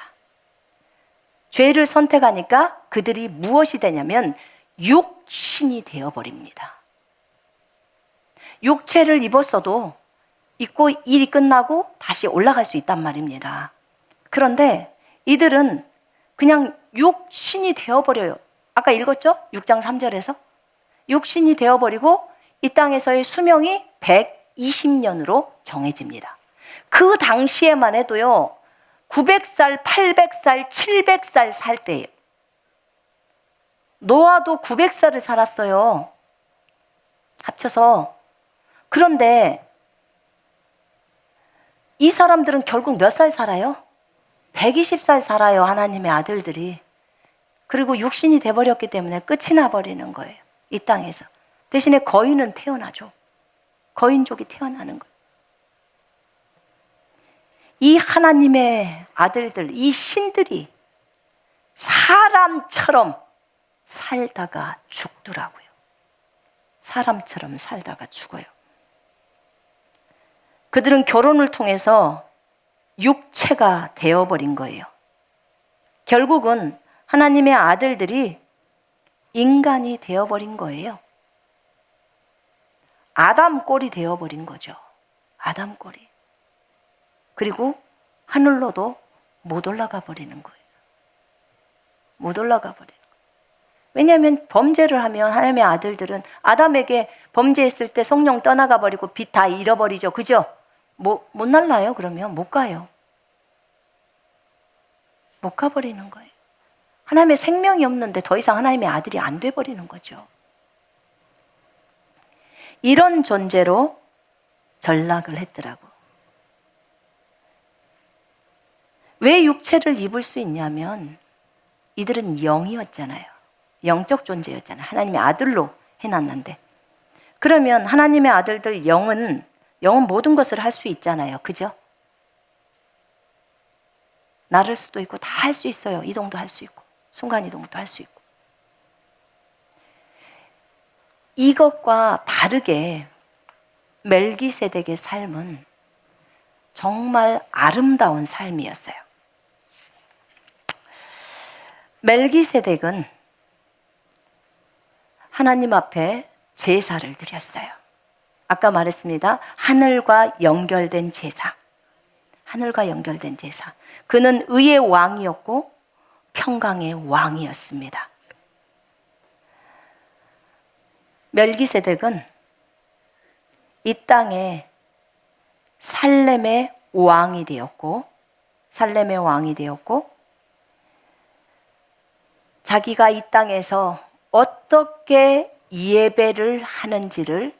죄를 선택하니까 그들이 무엇이 되냐면 육신이 되어버립니다. 육체를 입었어도 입고 일이 끝나고 다시 올라갈 수 있단 말입니다. 그런데 이들은 그냥 육신이 되어버려요. 아까 읽었죠? 6장 3절에서 육신이 되어버리고 이 땅에서의 수명이 120년으로 정해집니다. 그 당시에만 해도요 900살, 800살, 700살 살 때예요. 노아도 900살을 살았어요. 합쳐서. 그런데 이 사람들은 결국 몇 살 살아요? 120살 살아요. 하나님의 아들들이. 그리고 육신이 돼버렸기 때문에 끝이 나버리는 거예요. 이 땅에서. 대신에 거인은 태어나죠. 거인족이 태어나는 거예요. 이 하나님의 아들들, 이 신들이 사람처럼 살다가 죽더라고요. 사람처럼 살다가 죽어요. 그들은 결혼을 통해서 육체가 되어버린 거예요. 결국은 하나님의 아들들이 인간이 되어버린 거예요. 아담 꼴이 되어버린 거죠. 아담 꼴이. 그리고 하늘로도 못 올라가 버리는 거예요. 못 올라가 버리는 거예요. 왜냐하면 범죄를 하면 하나님의 아들들은 아담에게 범죄했을 때 성령 떠나가 버리고 빛 다 잃어버리죠. 그죠? 못 날라요. 그러면 못 가요. 못 가버리는 거예요. 하나님의 생명이 없는데 더 이상 하나님의 아들이 안 돼버리는 거죠. 이런 존재로 전락을 했더라고. 왜 육체를 입을 수 있냐면 이들은 영이었잖아요. 영적 존재였잖아요. 하나님의 아들로 해놨는데. 그러면 하나님의 아들들 영은 모든 것을 할 수 있잖아요. 그죠? 나를 수도 있고 다 할 수 있어요. 이동도 할 수 있고 순간이동도 할 수 있고. 이것과 다르게 멜기세덱의 삶은 정말 아름다운 삶이었어요. 멜기세덱은 하나님 앞에 제사를 드렸어요. 아까 말했습니다. 하늘과 연결된 제사. 하늘과 연결된 제사. 그는 의의 왕이었고 평강의 왕이었습니다. 멜기세덱은 이 땅에 살렘의 왕이 되었고 자기가 이 땅에서 어떻게 예배를 하는지를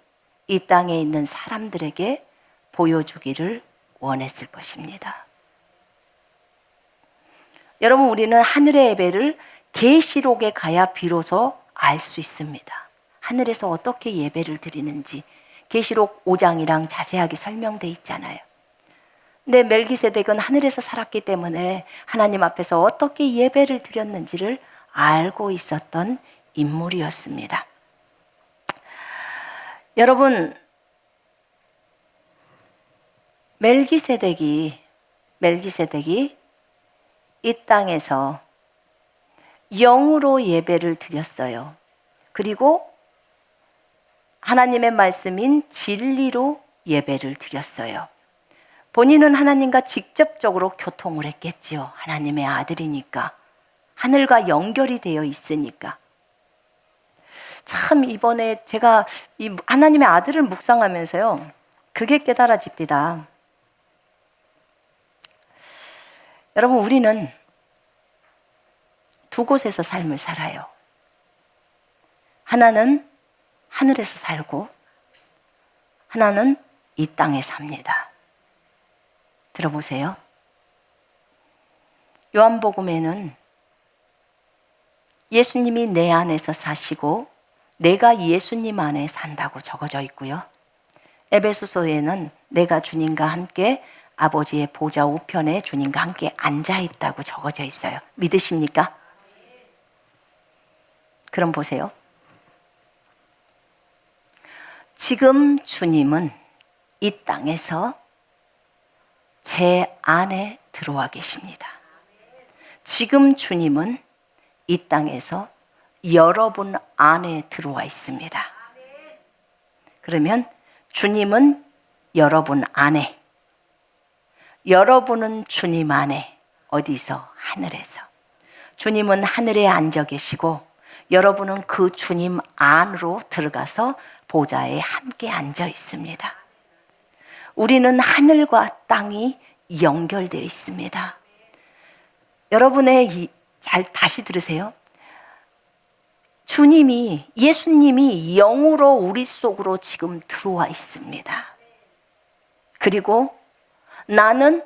이 땅에 있는 사람들에게 보여주기를 원했을 것입니다. 여러분, 우리는 하늘의 예배를 계시록에 가야 비로소 알 수 있습니다. 하늘에서 어떻게 예배를 드리는지 계시록 5장이랑 자세하게 설명되어 있잖아요. 근데 멜기세덱은 하늘에서 살았기 때문에 하나님 앞에서 어떻게 예배를 드렸는지를 알고 있었던 인물이었습니다. 여러분, 멜기세덱이 이 땅에서 영으로 예배를 드렸어요. 그리고 하나님의 말씀인 진리로 예배를 드렸어요. 본인은 하나님과 직접적으로 교통을 했겠지요. 하나님의 아들이니까. 하늘과 연결이 되어 있으니까. 참 이번에 제가 이 하나님의 아들을 묵상하면서요, 그게 깨달아집니다. 여러분, 우리는 두 곳에서 삶을 살아요. 하나는 하늘에서 살고 하나는 이 땅에 삽니다. 들어보세요. 요한복음에는 예수님이 내 안에서 사시고 내가 예수님 안에 산다고 적어져 있고요. 에베소서에는 내가 주님과 함께 아버지의 보좌 우편에 주님과 함께 앉아 있다고 적어져 있어요. 믿으십니까? 그럼 보세요. 지금 주님은 이 땅에서 제 안에 들어와 계십니다. 지금 주님은 이 땅에서 여러분 안에 들어와 있습니다. 그러면 주님은 여러분 안에, 여러분은 주님 안에, 어디서? 하늘에서. 주님은 하늘에 앉아 계시고 여러분은 그 주님 안으로 들어가서 보좌에 함께 앉아 있습니다. 우리는 하늘과 땅이 연결되어 있습니다. 여러분의 잘 다시 들으세요. 주님이, 예수님이 영으로 우리 속으로 지금 들어와 있습니다. 그리고 나는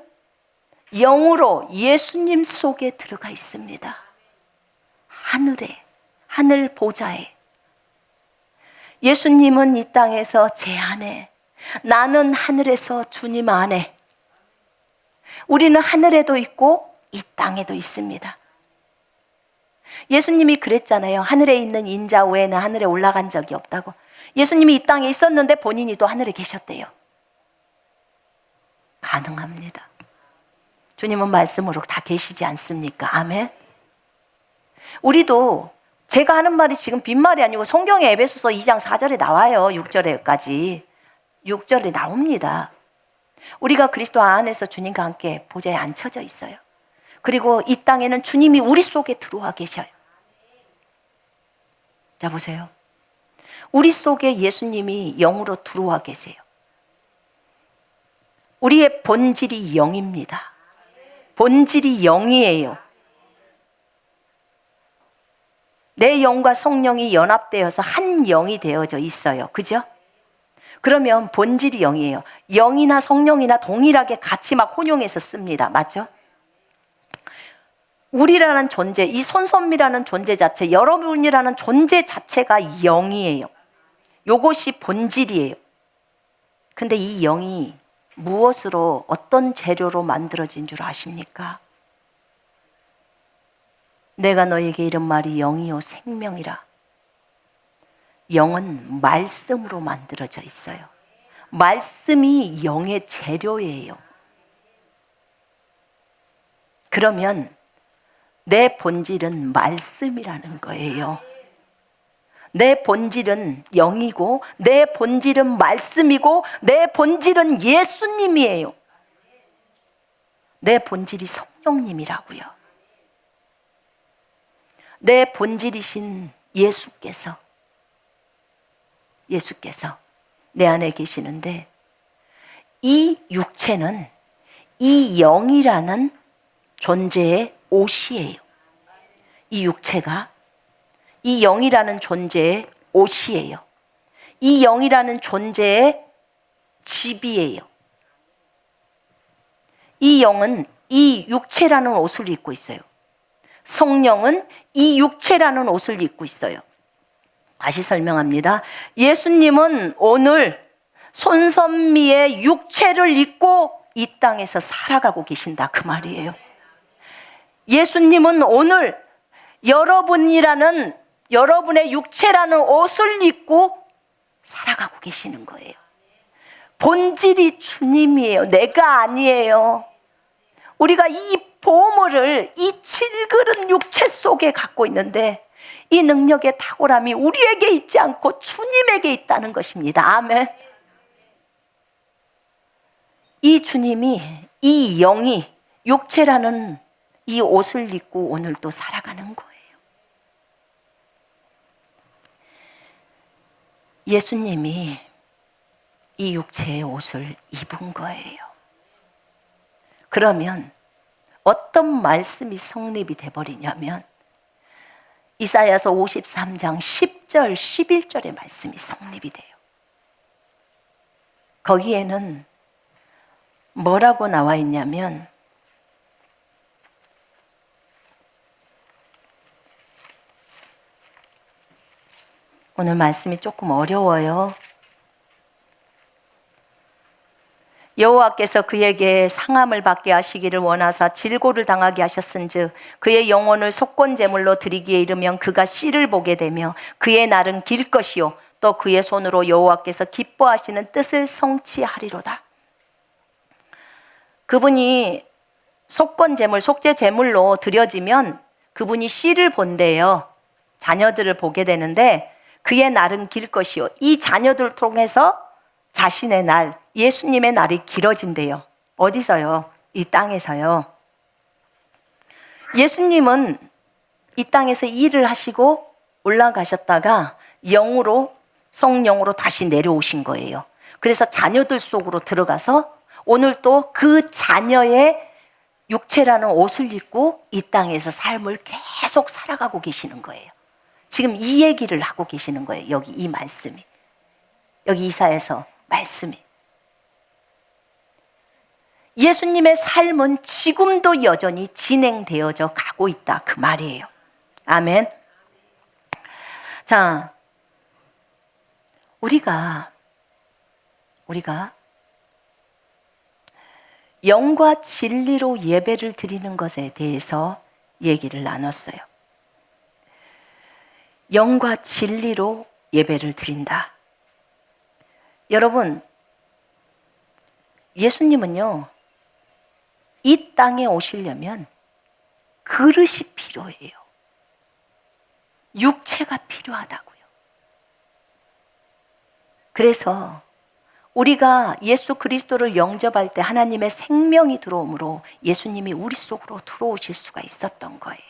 영으로 예수님 속에 들어가 있습니다. 하늘에, 하늘 보좌에. 예수님은 이 땅에서 제 안에, 나는 하늘에서 주님 안에. 우리는 하늘에도 있고 이 땅에도 있습니다. 예수님이 그랬잖아요. 하늘에 있는 인자 외에는 하늘에 올라간 적이 없다고. 예수님이 이 땅에 있었는데 본인이 또 하늘에 계셨대요. 가능합니다. 주님은 말씀으로 다 계시지 않습니까? 아멘. 우리도 제가 하는 말이 지금 빈말이 아니고 성경에 에베소서 2장 4절에 나와요. 6절에까지. 6절에 나옵니다. 우리가 그리스도 안에서 주님과 함께 보좌에 앉혀져 있어요. 그리고 이 땅에는 주님이 우리 속에 들어와 계셔요. 자, 보세요. 우리 속에 예수님이 영으로 들어와 계세요. 우리의 본질이 영입니다. 본질이 영이에요. 내 영과 성령이 연합되어서 한 영이 되어져 있어요. 그죠? 그러면 본질이 영이에요. 영이나 성령이나 동일하게 같이 막 혼용해서 씁니다. 맞죠? 우리라는 존재, 이 손선미라는 존재 자체, 여러분이라는 존재 자체가 영이에요. 요것이 본질이에요. 근데 이 영이 무엇으로, 어떤 재료로 만들어진 줄 아십니까? 내가 너에게 이른 말이 영이요 생명이라. 영은 말씀으로 만들어져 있어요. 말씀이 영의 재료예요. 그러면 내 본질은 말씀이라는 거예요. 내 본질은 영이고 내 본질은 말씀이고 내 본질은 예수님이에요. 내 본질이 성령님이라고요. 내 본질이신 예수께서 내 안에 계시는데, 이 육체는 이 영이라는 존재의 옷이에요. 이 육체가 이 영이라는 존재의 옷이에요. 이 영이라는 존재의 집이에요. 이 영은 이 육체라는 옷을 입고 있어요. 성령은 이 육체라는 옷을 입고 있어요. 다시 설명합니다. 예수님은 오늘 손선미의 육체를 입고 이 땅에서 살아가고 계신다, 그 말이에요. 예수님은 오늘 여러분의 육체라는 옷을 입고 살아가고 계시는 거예요. 본질이 주님이에요. 내가 아니에요. 우리가 이 보물을 이 질그른 육체 속에 갖고 있는데 이 능력의 탁월함이 우리에게 있지 않고 주님에게 있다는 것입니다. 아멘. 이 주님이, 이 영이 육체라는 이 옷을 입고 오늘 또 살아가는 거예요. 예수님이 이 육체의 옷을 입은 거예요. 그러면 어떤 말씀이 성립이 돼버리냐면 이사야서 53장 10절 11절의 말씀이 성립이 돼요. 거기에는 뭐라고 나와 있냐면 오늘 말씀이 조금 어려워요. 여호와께서 그에게 상함을 받게 하시기를 원하사 질고를 당하게 하셨은즉 그의 영혼을 속건제물로 드리기에 이르면 그가 씨를 보게 되며 그의 날은 길 것이요 또 그의 손으로 여호와께서 기뻐하시는 뜻을 성취하리로다. 그분이 속건제물, 속죄제물로 드려지면 그분이 씨를 본대요. 자녀들을 보게 되는데 그의 날은 길 것이요 이 자녀들을 통해서 자신의 날, 예수님의 날이 길어진대요. 어디서요? 이 땅에서요. 예수님은 이 땅에서 일을 하시고 올라가셨다가 영으로, 성령으로 다시 내려오신 거예요. 그래서 자녀들 속으로 들어가서 오늘 또 그 자녀의 육체라는 옷을 입고 이 땅에서 삶을 계속 살아가고 계시는 거예요. 지금 이 얘기를 하고 계시는 거예요. 여기 이 말씀이. 여기 이사야서 말씀이. 예수님의 삶은 지금도 여전히 진행되어져 가고 있다. 그 말이에요. 아멘. 자, 우리가 영과 진리로 예배를 드리는 것에 대해서 얘기를 나눴어요. 영과 진리로 예배를 드린다. 여러분, 예수님은요, 이 땅에 오시려면 그릇이 필요해요. 육체가 필요하다고요. 그래서 우리가 예수 그리스도를 영접할 때 하나님의 생명이 들어오므로 예수님이 우리 속으로 들어오실 수가 있었던 거예요.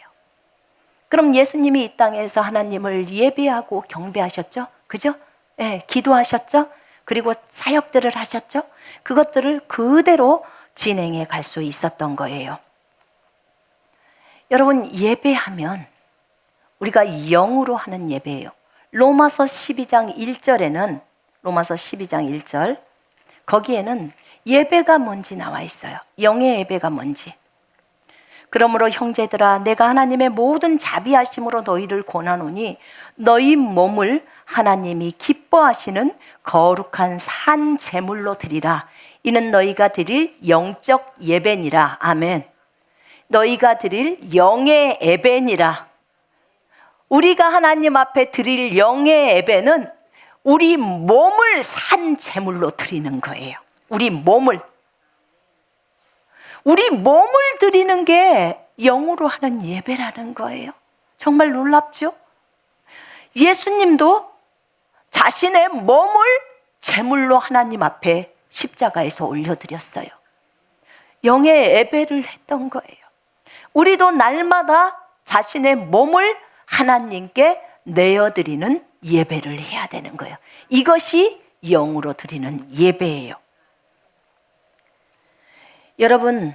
그럼 예수님이 이 땅에서 하나님을 예배하고 경배하셨죠? 그죠? 네, 기도하셨죠? 그리고 사역들을 하셨죠? 그것들을 그대로 진행해 갈 수 있었던 거예요. 여러분, 예배하면 우리가 영으로 하는 예배예요. 로마서 12장 1절에는 로마서 12장 1절 거기에는 예배가 뭔지 나와 있어요. 영의 예배가 뭔지. 그러므로 형제들아 내가 하나님의 모든 자비하심으로 너희를 권하노니 너희 몸을 하나님이 기뻐하시는 거룩한 산 제물로 드리라. 이는 너희가 드릴 영적 예배니라. 아멘. 너희가 드릴 영의 예배니라. 우리가 하나님 앞에 드릴 영의 예배는 우리 몸을 산 제물로 드리는 거예요. 우리 몸을 드리는 게 영으로 하는 예배라는 거예요. 정말 놀랍죠? 예수님도 자신의 몸을 제물로 하나님 앞에 십자가에서 올려드렸어요. 영의 예배를 했던 거예요. 우리도 날마다 자신의 몸을 하나님께 내어드리는 예배를 해야 되는 거예요. 이것이 영으로 드리는 예배예요. 여러분,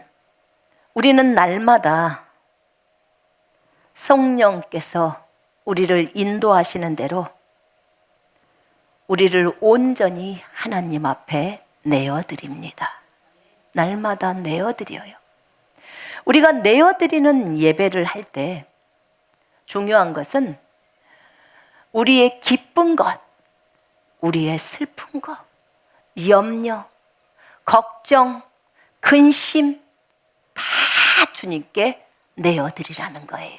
우리는 날마다 성령께서 우리를 인도하시는 대로 우리를 온전히 하나님 앞에 내어드립니다. 날마다 내어드려요. 우리가 내어드리는 예배를 할 때 중요한 것은 우리의 기쁜 것, 우리의 슬픈 것, 염려, 걱정, 근심 다 주님께 내어드리라는 거예요.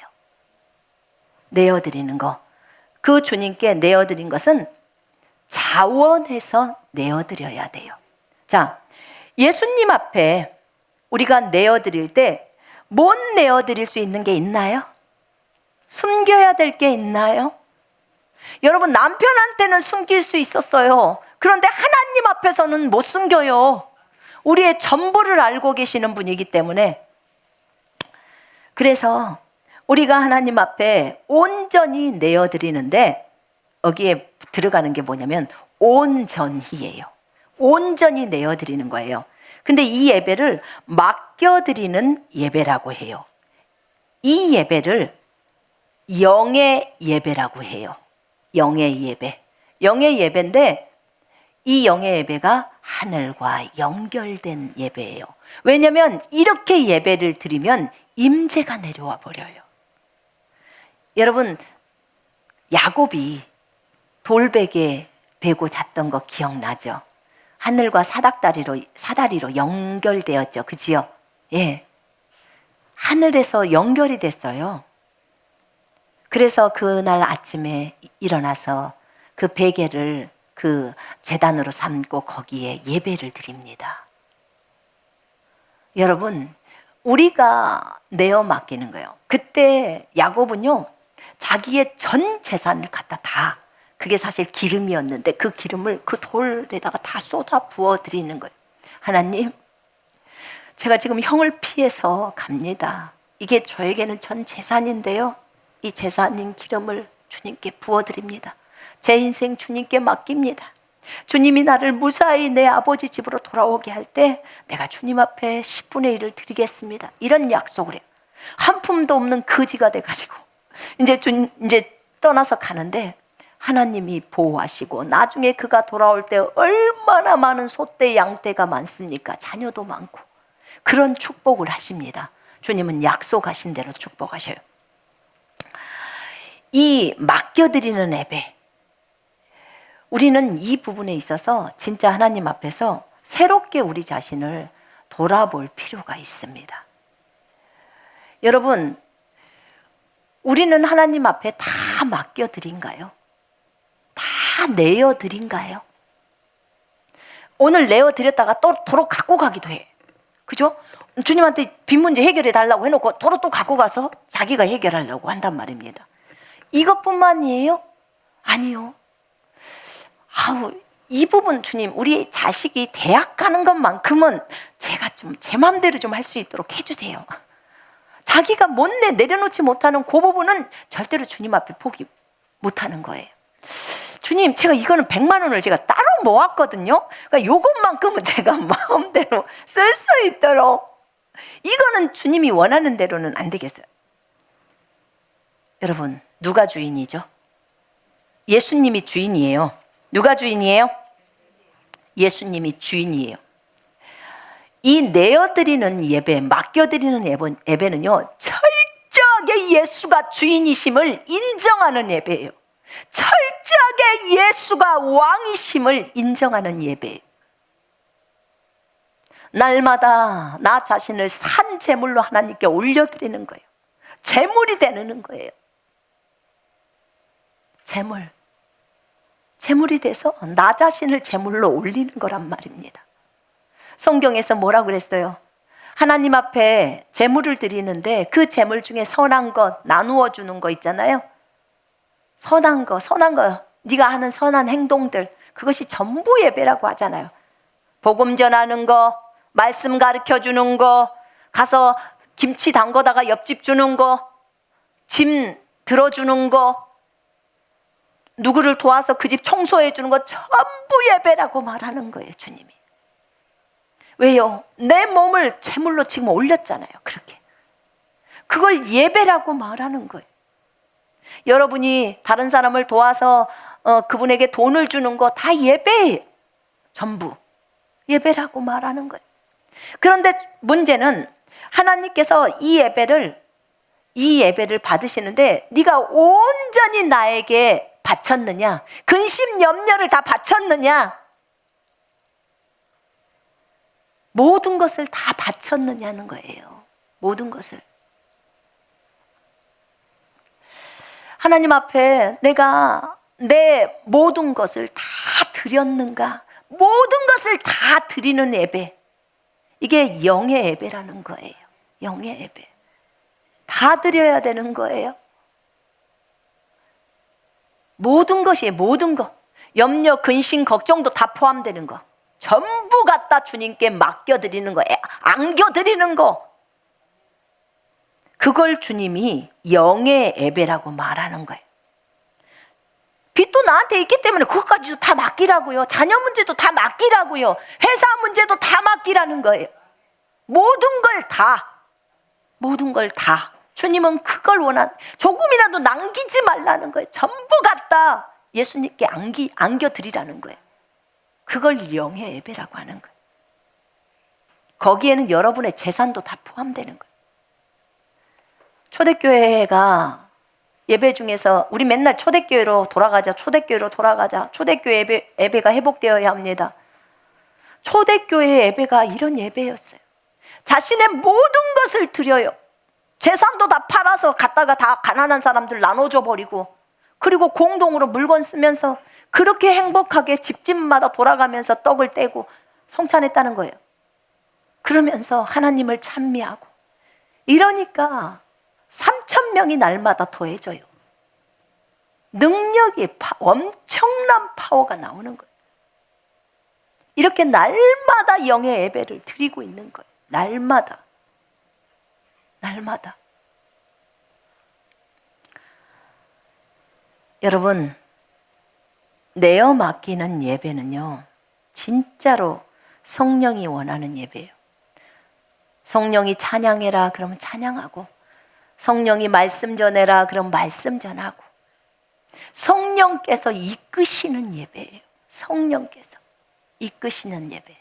내어드리는 거. 그 주님께 내어드린 것은 자원해서 내어드려야 돼요. 자, 예수님 앞에 우리가 내어드릴 때 못 내어드릴 수 있는 게 있나요? 숨겨야 될 게 있나요? 여러분, 남편한테는 숨길 수 있었어요. 그런데 하나님 앞에서는 못 숨겨요. 우리의 전부를 알고 계시는 분이기 때문에. 그래서 우리가 하나님 앞에 온전히 내어드리는데, 여기에 들어가는 게 뭐냐면 온전히예요. 온전히 내어드리는 거예요. 근데 이 예배를 맡겨드리는 예배라고 해요. 이 예배를 영의 예배라고 해요. 영의 예배. 영의 예배인데, 이 영의 예배가 하늘과 연결된 예배예요. 왜냐하면 이렇게 예배를 드리면 임재가 내려와 버려요. 여러분, 야곱이 돌베개 베고 잤던 거 기억나죠? 하늘과 사다리로 연결되었죠. 그지요? 예. 하늘에서 연결이 됐어요. 그래서 그날 아침에 일어나서 그 베개를 그 제단으로 삼고 거기에 예배를 드립니다. 여러분, 우리가 내어 맡기는 거예요. 그때 야곱은요, 자기의 전 재산을 갖다 다, 그게 사실 기름이었는데 그 기름을 그 돌에다가 다 쏟아 부어 드리는 거예요. 하나님, 제가 지금 형을 피해서 갑니다. 이게 저에게는 전 재산인데요, 이 재산인 기름을 주님께 부어드립니다. 제 인생 주님께 맡깁니다. 주님이 나를 무사히 내 아버지 집으로 돌아오게 할 때 내가 주님 앞에 10분의 1을 드리겠습니다. 이런 약속을 해요. 한 푼도 없는 거지가 돼가지고 이제 떠나서 가는데, 하나님이 보호하시고 나중에 그가 돌아올 때 얼마나 많은 소떼 양떼가 많습니까? 자녀도 많고. 그런 축복을 하십니다. 주님은 약속하신 대로 축복하셔요. 이 맡겨드리는 예배, 우리는 이 부분에 있어서 진짜 하나님 앞에서 새롭게 우리 자신을 돌아볼 필요가 있습니다. 여러분, 우리는 하나님 앞에 다 맡겨드린가요? 다 내어드린가요? 오늘 내어드렸다가 또 도로 갖고 가기도 해. 그죠? 주님한테 빚 문제 해결해 달라고 해놓고 도로 또 갖고 가서 자기가 해결하려고 한단 말입니다. 이것뿐만이에요? 아니요. 이 부분 주님, 우리 자식이 대학 가는 것만큼은 제가 좀 제 마음대로 좀 할 수 있도록 해주세요. 자기가 못 내려놓지 못하는 그 부분은 절대로 주님 앞에 포기 못하는 거예요. 주님, 제가 이거는 100만 원을 제가 따로 모았거든요. 그러니까 이것만큼은 제가 마음대로 쓸 수 있도록, 이거는 주님이 원하는 대로는 안 되겠어요. 여러분, 누가 주인이죠? 예수님이 주인이에요. 누가 주인이에요? 예수님이 주인이에요. 이 내어드리는 예배, 맡겨드리는 예배는요, 철저하게 예수가 주인이심을 인정하는 예배예요. 철저하게 예수가 왕이심을 인정하는 예배예요. 날마다 나 자신을 산 제물로 하나님께 올려드리는 거예요. 제물이 되는 거예요. 제물이 돼서 나 자신을 제물로 올리는 거란 말입니다. 성경에서 뭐라고 그랬어요? 하나님 앞에 제물을 드리는데 그 제물 중에 선한 것 나누어 주는 거 있잖아요. 선한 거, 네가 하는 선한 행동들, 그것이 전부 예배라고 하잖아요. 복음 전하는 거, 말씀 가르쳐 주는 거, 가서 김치 담궈다가 옆집 주는 거, 짐 들어주는 거, 누구를 도와서 그 집 청소해 주는 거, 전부 예배라고 말하는 거예요, 주님이. 왜요? 내 몸을 제물로 지금 올렸잖아요. 그렇게 그걸 예배라고 말하는 거예요. 여러분이 다른 사람을 도와서 그분에게 돈을 주는 거 다 예배예요. 전부 예배라고 말하는 거예요. 그런데 문제는 하나님께서 이 예배를 받으시는데, 네가 온전히 나에게 바쳤느냐, 근심 염려를 다 바쳤느냐, 모든 것을 다 바쳤느냐는 거예요. 모든 것을. 하나님 앞에 내가 내 모든 것을 다 드렸는가, 모든 것을 다 드리는 예배, 이게 영의 예배라는 거예요. 영의 예배. 다 드려야 되는 거예요. 모든 것이에요. 모든 것. 염려, 근심, 걱정도 다 포함되는 거. 전부 갖다 주님께 맡겨드리는 거, 안겨드리는 거. 그걸 주님이 영의 예배라고 말하는 거예요. 빚도 나한테 있기 때문에 그것까지도 다 맡기라고요. 자녀 문제도 다 맡기라고요. 회사 문제도 다 맡기라는 거예요. 모든 걸 다. 주님은 그걸 조금이라도 남기지 말라는 거예요. 전부 갖다 예수님께 안겨드리라는 거예요. 그걸 영의 예배라고 하는 거예요. 거기에는 여러분의 재산도 다 포함되는 거예요. 초대교회가 예배 중에서 우리 맨날 초대교회로 돌아가자, 초대교회 예배가 회복되어야 합니다. 초대교회 예배가 이런 예배였어요. 자신의 모든 것을 드려요. 재산도 다 팔아서 갖다가 다 가난한 사람들 나눠줘 버리고, 그리고 공동으로 물건 쓰면서 그렇게 행복하게 집집마다 돌아가면서 떡을 떼고 성찬했다는 거예요. 그러면서 하나님을 찬미하고, 이러니까 3,000명이 날마다 더해져요. 능력이 엄청난 파워가 나오는 거예요. 이렇게 날마다 영의 예배를 드리고 있는 거예요. 날마다. 여러분, 내어 맡기는 예배는요, 진짜로 성령이 원하는 예배예요. 성령이 찬양해라 그러면 찬양하고, 성령이 말씀 전해라 그러면 말씀 전하고, 성령께서 이끄시는 예배예요. 성령께서 이끄시는 예배.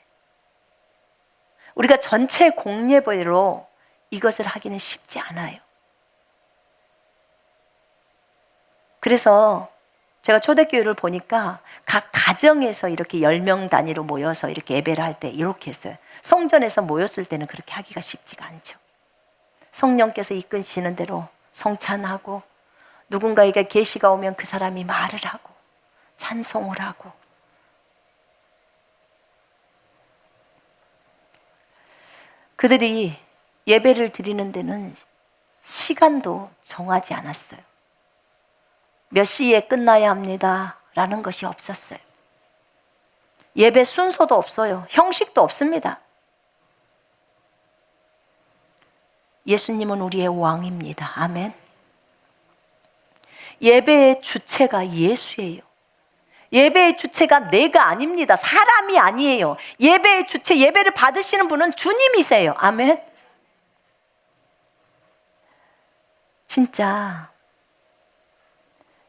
우리가 전체 공예배로 이것을 하기는 쉽지 않아요. 그래서 제가 초대교회를 보니까 각 가정에서 이렇게 10명 단위로 모여서 이렇게 예배를 할 때 이렇게 했어요. 성전에서 모였을 때는 그렇게 하기가 쉽지가 않죠. 성령께서 이끄시는 대로 성찬하고, 누군가에게 계시가 오면 그 사람이 말을 하고 찬송을 하고. 그들이 예배를 드리는 데는 시간도 정하지 않았어요. 몇 시에 끝나야 합니다 라는 것이 없었어요. 예배 순서도 없어요. 형식도 없습니다. 예수님은 우리의 왕입니다. 아멘. 예배의 주체가 예수예요. 예배의 주체가 내가 아닙니다. 사람이 아니에요. 예배의 주체, 예배를 받으시는 분은 주님이세요. 아멘. 진짜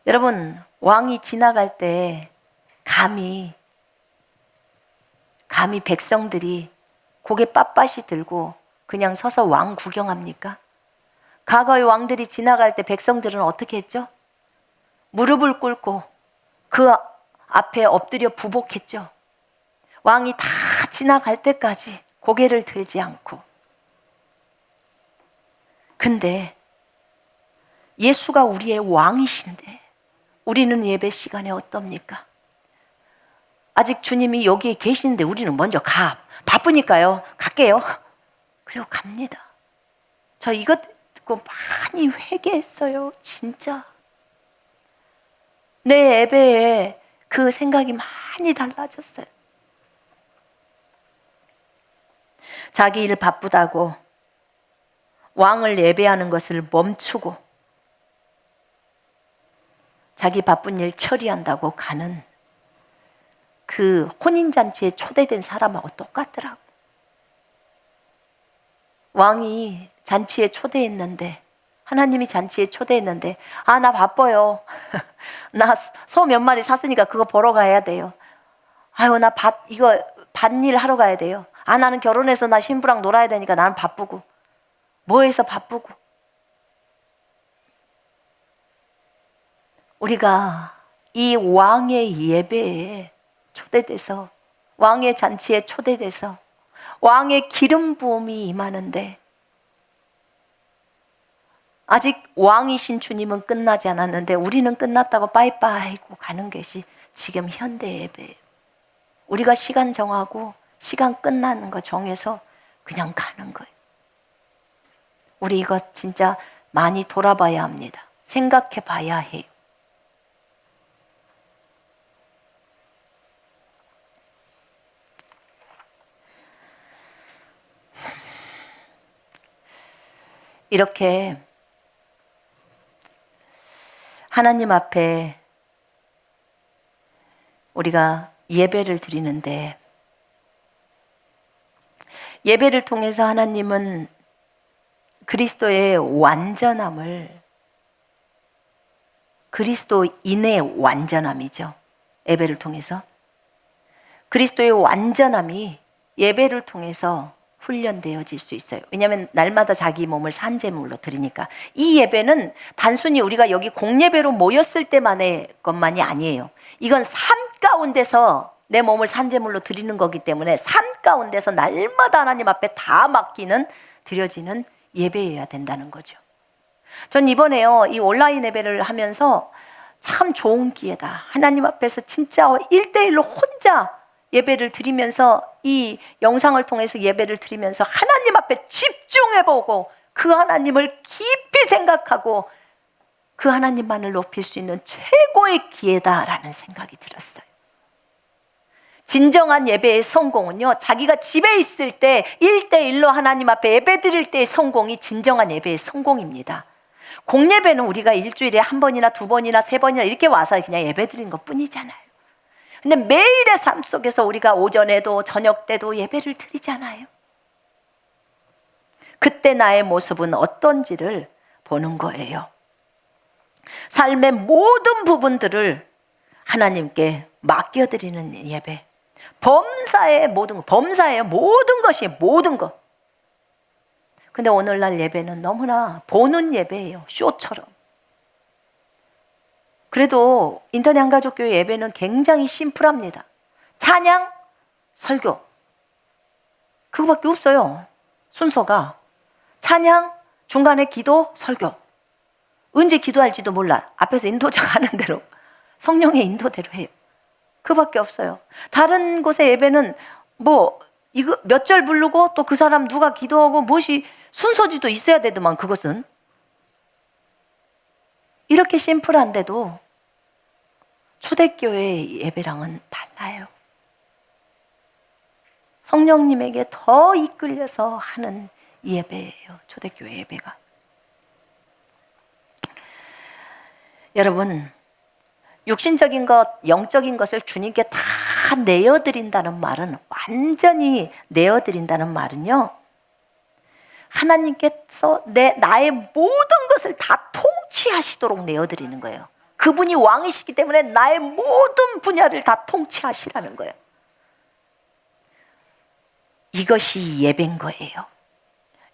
여러분, 왕이 지나갈 때 감히 백성들이 고개 빳빳이 들고 그냥 서서 왕 구경합니까? 과거의 왕들이 지나갈 때 백성들은 어떻게 했죠? 무릎을 꿇고 그 앞에 엎드려 부복했죠. 왕이 다 지나갈 때까지 고개를 들지 않고. 근데 예수가 우리의 왕이신데 우리는 예배 시간에 어떻습니까? 아직 주님이 여기에 계시는데 우리는 먼저 바쁘니까요. 갈게요. 그리고 갑니다. 저 이것 듣고 많이 회개했어요. 진짜. 내 예배에 그 생각이 많이 달라졌어요. 자기 일 바쁘다고 왕을 예배하는 것을 멈추고 자기 바쁜 일 처리한다고 가는 그 혼인잔치에 초대된 사람하고 똑같더라고. 왕이 잔치에 초대했는데, 하나님이 잔치에 초대했는데, 나 바빠요. 나 소 몇 마리 샀으니까 그거 보러 가야 돼요. 아유, 나 밭일 하러 가야 돼요. 나는 결혼해서 나 신부랑 놀아야 되니까 나는 바쁘고. 뭐해서 바쁘고. 우리가 이 왕의 예배에 초대돼서, 왕의 잔치에 초대돼서 왕의 기름 부음이 임하는데, 아직 왕이신 주님은 끝나지 않았는데 우리는 끝났다고 빠이빠이 하고 가는 것이 지금 현대 예배예요. 우리가 시간 정하고 시간 끝나는 거 정해서 그냥 가는 거예요. 우리 이거 진짜 많이 돌아봐야 합니다. 생각해 봐야 해요. 이렇게 하나님 앞에 우리가 예배를 드리는데, 예배를 통해서 하나님은 그리스도의 완전함을, 그리스도인의 완전함이죠. 예배를 통해서 그리스도의 완전함이 예배를 통해서 훈련되어질 수 있어요. 왜냐하면 날마다 자기 몸을 산제물로 드리니까. 이 예배는 단순히 우리가 여기 공예배로 모였을 때만의 것만이 아니에요. 이건 삶 가운데서 내 몸을 산제물로 드리는 거기 때문에 삶 가운데서 날마다 하나님 앞에 다 맡기는, 드려지는 예배여야 된다는 거죠. 전 이번에요, 이 온라인 예배를 하면서 참 좋은 기회다. 하나님 앞에서 진짜 1대1로 혼자 예배를 드리면서, 이 영상을 통해서 예배를 드리면서 하나님 앞에 집중해보고 그 하나님을 깊이 생각하고 그 하나님만을 높일 수 있는 최고의 기회다라는 생각이 들었어요. 진정한 예배의 성공은요, 자기가 집에 있을 때 1대1로 하나님 앞에 예배 드릴 때의 성공이 진정한 예배의 성공입니다. 공예배는 우리가 일주일에 1번이나 2번이나 3번이나 이렇게 와서 그냥 예배 드린 것 뿐이잖아요. 근데 매일의 삶 속에서 우리가 오전에도 저녁 때도 예배를 드리잖아요. 그때 나의 모습은 어떤지를 보는 거예요. 삶의 모든 부분들을 하나님께 맡겨드리는 예배. 범사의 모든 것이 모든 것. 근데 오늘날 예배는 너무나 보는 예배예요. 쇼처럼. 그래도 인터넷 한가족교회 예배는 굉장히 심플합니다. 찬양, 설교. 그거밖에 없어요. 순서가. 찬양, 중간에 기도, 설교. 언제 기도할지도 몰라. 앞에서 인도자가 하는 대로, 성령의 인도대로 해요. 그거밖에 없어요. 다른 곳의 예배는 이거 몇 절 부르고 또 그 사람 누가 기도하고 무엇이 순서지도 있어야 되더만, 그것은. 이렇게 심플한데도 초대교회의 예배랑은 달라요. 성령님에게 더 이끌려서 하는 예배예요. 초대교회 예배가. 여러분, 육신적인 것, 영적인 것을 주님께 다 내어드린다는 말은, 완전히 내어드린다는 말은요, 하나님께서 나의 모든 것을 다 통치하시도록 내어드리는 거예요. 그분이 왕이시기 때문에 나의 모든 분야를 다 통치하시라는 거예요. 이것이 예배인 거예요.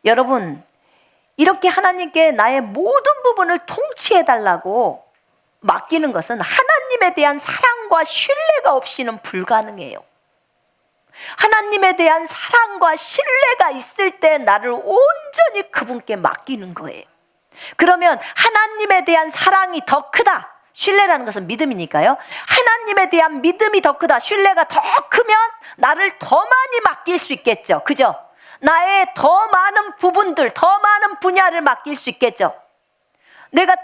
여러분, 이렇게 하나님께 나의 모든 부분을 통치해달라고 맡기는 것은 하나님에 대한 사랑과 신뢰가 없이는 불가능해요. 하나님에 대한 사랑과 신뢰가 있을 때 나를 온전히 그분께 맡기는 거예요. 그러면 하나님에 대한 사랑이 더 크다. 신뢰라는 것은 믿음이니까요. 하나님에 대한 믿음이 더 크다, 신뢰가 더 크면 나를 더 많이 맡길 수 있겠죠. 그죠? 나의 더 많은 부분들, 더 많은 분야를 맡길 수 있겠죠. 내가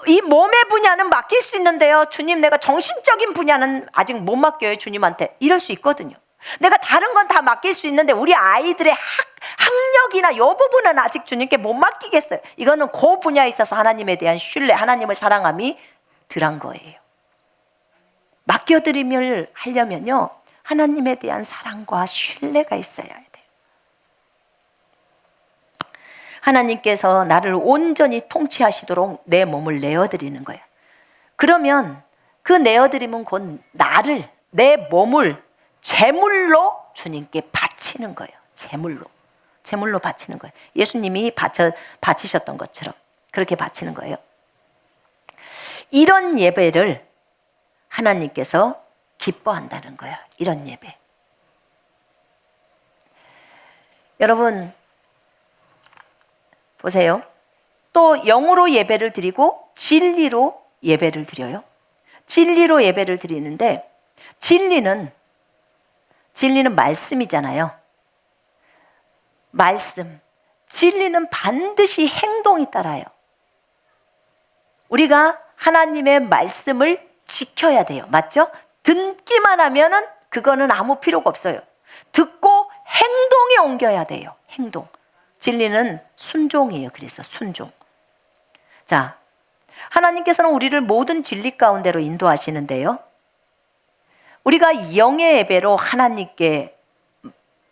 이 몸의 분야는 맡길 수 있는데요, 주님, 내가 정신적인 분야는 아직 못 맡겨요, 주님한테. 이럴 수 있거든요. 내가 다른 건 다 맡길 수 있는데 우리 아이들의 학력이나 이 부분은 아직 주님께 못 맡기겠어요. 이거는 그 분야에 있어서 하나님에 대한 신뢰, 하나님을 사랑함이 덜한 거예요. 맡겨드림을 하려면요, 하나님에 대한 사랑과 신뢰가 있어야 돼요. 하나님께서 나를 온전히 통치하시도록 내 몸을 내어드리는 거예요. 그러면 그 내어드림은 곧 나를, 내 몸을 제물로 주님께 바치는 거예요. 제물로 바치는 거예요. 예수님이 바치셨던 것처럼 그렇게 바치는 거예요. 이런 예배를 하나님께서 기뻐한다는 거예요. 이런 예배. 여러분 보세요. 또 영으로 예배를 드리고 진리로 예배를 드려요. 진리로 예배를 드리는데, 진리는 말씀이잖아요. 말씀. 진리는 반드시 행동이 따라요. 우리가 하나님의 말씀을 지켜야 돼요. 맞죠? 듣기만 하면은 그거는 아무 필요가 없어요. 듣고 행동에 옮겨야 돼요. 행동. 진리는 순종이에요. 그래서 순종. 자, 하나님께서는 우리를 모든 진리 가운데로 인도하시는데요. 우리가 영의 예배로 하나님께,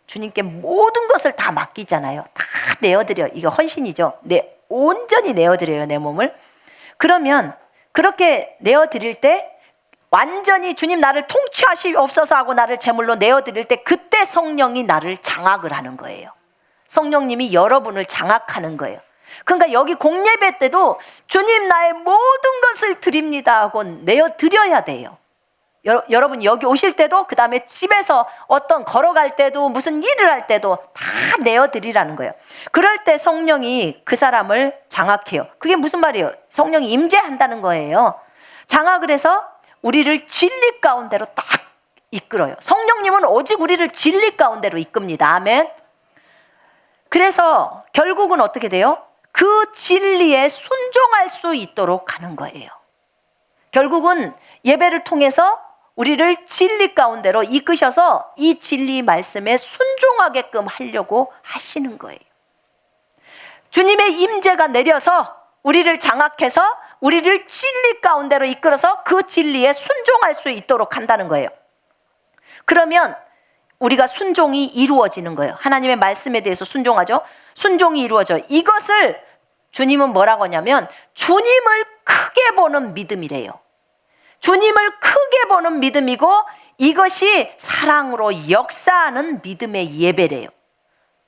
주님께 모든 것을 다 맡기잖아요. 다 내어드려요. 이거 헌신이죠. 온전히 내어드려요, 내 몸을. 그러면 그렇게 내어드릴 때 완전히 주님 나를 통치하시옵소서 하고 나를 제물로 내어드릴 때 그때 성령이 나를 장악을 하는 거예요. 성령님이 여러분을 장악하는 거예요. 그러니까 여기 공예배 때도 주님 나의 모든 것을 드립니다 하고 내어드려야 돼요. 여러분 여기 오실 때도, 그 다음에 집에서 어떤 걸어갈 때도, 무슨 일을 할 때도 다 내어드리라는 거예요. 그럴 때 성령이 그 사람을 장악해요. 그게 무슨 말이에요? 성령이 임재한다는 거예요. 장악을 해서 우리를 진리 가운데로 딱 이끌어요. 성령님은 오직 우리를 진리 가운데로 이끕니다. 아멘. 그래서 결국은 어떻게 돼요? 그 진리에 순종할 수 있도록 하는 거예요. 결국은 예배를 통해서 우리를 진리 가운데로 이끄셔서 이 진리 말씀에 순종하게끔 하려고 하시는 거예요. 주님의 임재가 내려서 우리를 장악해서 우리를 진리 가운데로 이끌어서 그 진리에 순종할 수 있도록 한다는 거예요. 그러면 우리가 순종이 이루어지는 거예요. 하나님의 말씀에 대해서 순종하죠. 순종이 이루어져. 이것을 주님은 뭐라고 하냐면 주님을 크게 보는 믿음이래요. 주님을 크게 보는 믿음이고, 이것이 사랑으로 역사하는 믿음의 예배래요.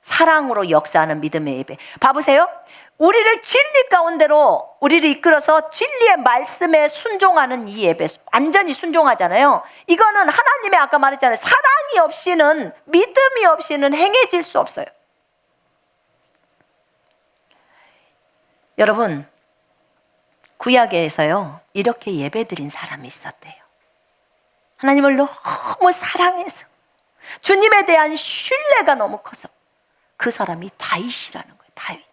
사랑으로 역사하는 믿음의 예배. 봐보세요. 우리를 진리 가운데로 우리를 이끌어서 진리의 말씀에 순종하는 이 예배, 완전히 순종하잖아요. 이거는 하나님의, 아까 말했잖아요, 사랑이 없이는, 믿음이 없이는 행해질 수 없어요. 여러분, 구약에서요 이렇게 예배드린 사람이 있었대요. 하나님을 너무 사랑해서 주님에 대한 신뢰가 너무 커서 그 사람이 다윗이라는 거예요. 다윗.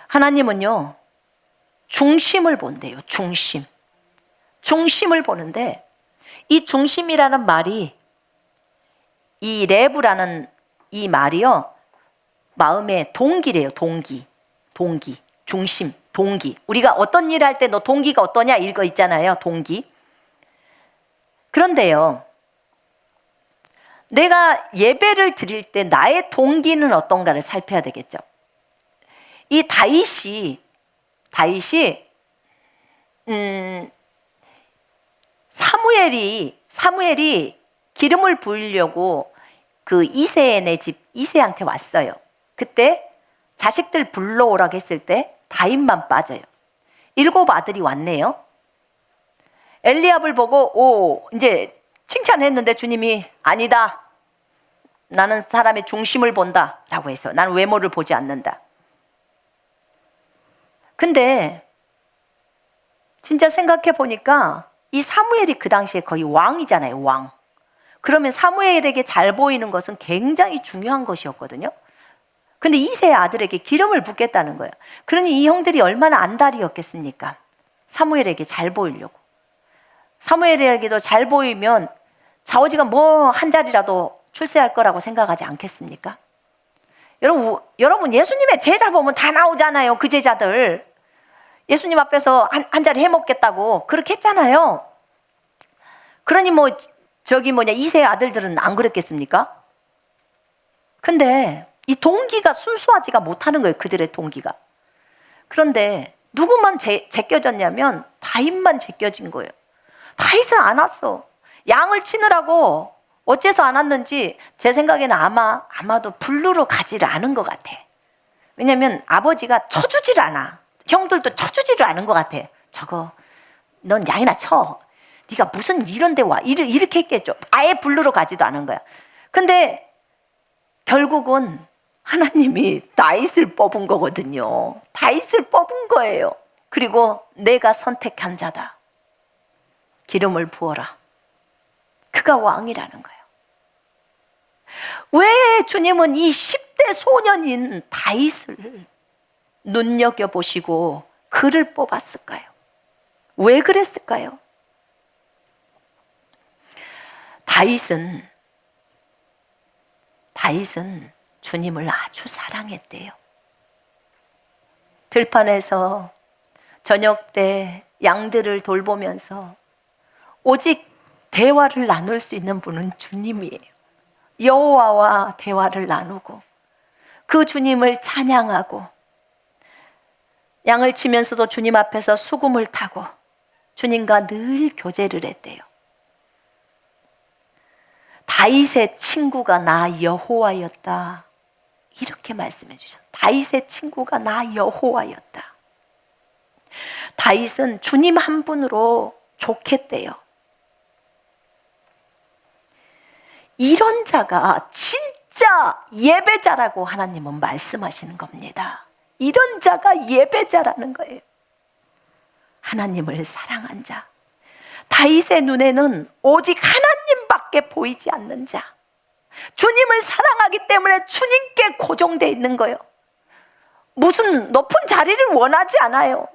하나님은요 중심을 본대요. 중심을 보는데, 이 중심이라는 말이, 이 레브라는 이 말이요 마음의 동기래요. 동기, 중심, 동기. 우리가 어떤 일을 할 때 너 동기가 어떠냐 이거 있잖아요. 동기. 그런데요, 내가 예배를 드릴 때 나의 동기는 어떤가를 살펴야 되겠죠. 이 다윗이 사무엘이 기름을 부으려고 그 이새네 집 이새한테 왔어요. 그때 자식들 불러오라고 했을 때 다윗만 빠져요. 7 아들이 왔네요. 엘리압을 보고 이제 칭찬했는데 주님이 아니다, 나는 사람의 중심을 본다 라고 해서 나는 외모를 보지 않는다. 근데 진짜 생각해 보니까 이 사무엘이 그 당시에 거의 왕이잖아요. 왕. 그러면 사무엘에게 잘 보이는 것은 굉장히 중요한 것이었거든요. 근데 이세 아들에게 기름을 붓겠다는 거예요. 그러니 이 형들이 얼마나 안달이었겠습니까? 사무엘에게 잘 보이려고. 사무엘에게도 잘 보이면 좌우지간 뭐 한 자리라도 출세할 거라고 생각하지 않겠습니까? 여러분 예수님의 제자 보면 다 나오잖아요. 그 제자들 예수님 앞에서 한 자리 해먹겠다고 그렇게 했잖아요. 그러니 이세 아들들은 안 그랬겠습니까? 근데 이 동기가 순수하지가 못하는 거예요. 그들의 동기가. 그런데 누구만 제껴졌냐면 다윗만 제껴진 거예요. 다윗은 안 왔어. 양을 치느라고 어째서 안 왔는지 제 생각에는 아마도 블루로 가지를 않은 것 같아. 왜냐면 아버지가 쳐주지를 않아. 형들도 쳐주지를 않은 것 같아. 넌 양이나 쳐. 네가 무슨 이런 데 와. 이렇게 했겠죠. 아예 블루로 가지도 않은 거야. 근데 결국은 하나님이 다윗을 뽑은 거거든요. 다윗을 뽑은 거예요. 그리고 내가 선택한 자다. 기름을 부어라. 그가 왕이라는 거예요. 왜 주님은 이 10대 소년인 다윗을 눈여겨보시고 그를 뽑았을까요? 왜 그랬을까요? 다윗은 주님을 아주 사랑했대요. 들판에서 저녁 때 양들을 돌보면서 오직 대화를 나눌 수 있는 분은 주님이에요. 여호와와 대화를 나누고 그 주님을 찬양하고 양을 치면서도 주님 앞에서 수금을 타고 주님과 늘 교제를 했대요. 다윗의 친구가 나 여호와였다. 이렇게 말씀해 주셨어요. 다윗의 친구가 나 여호와였다. 다윗은 주님 한 분으로 좋겠대요. 이런 자가 진짜 예배자라고 하나님은 말씀하시는 겁니다. 이런 자가 예배자라는 거예요. 하나님을 사랑한 자. 다윗의 눈에는 오직 하나님밖에 보이지 않는 자. 주님을 사랑하기 때문에 주님께 고정되어 있는 거예요. 무슨 높은 자리를 원하지 않아요.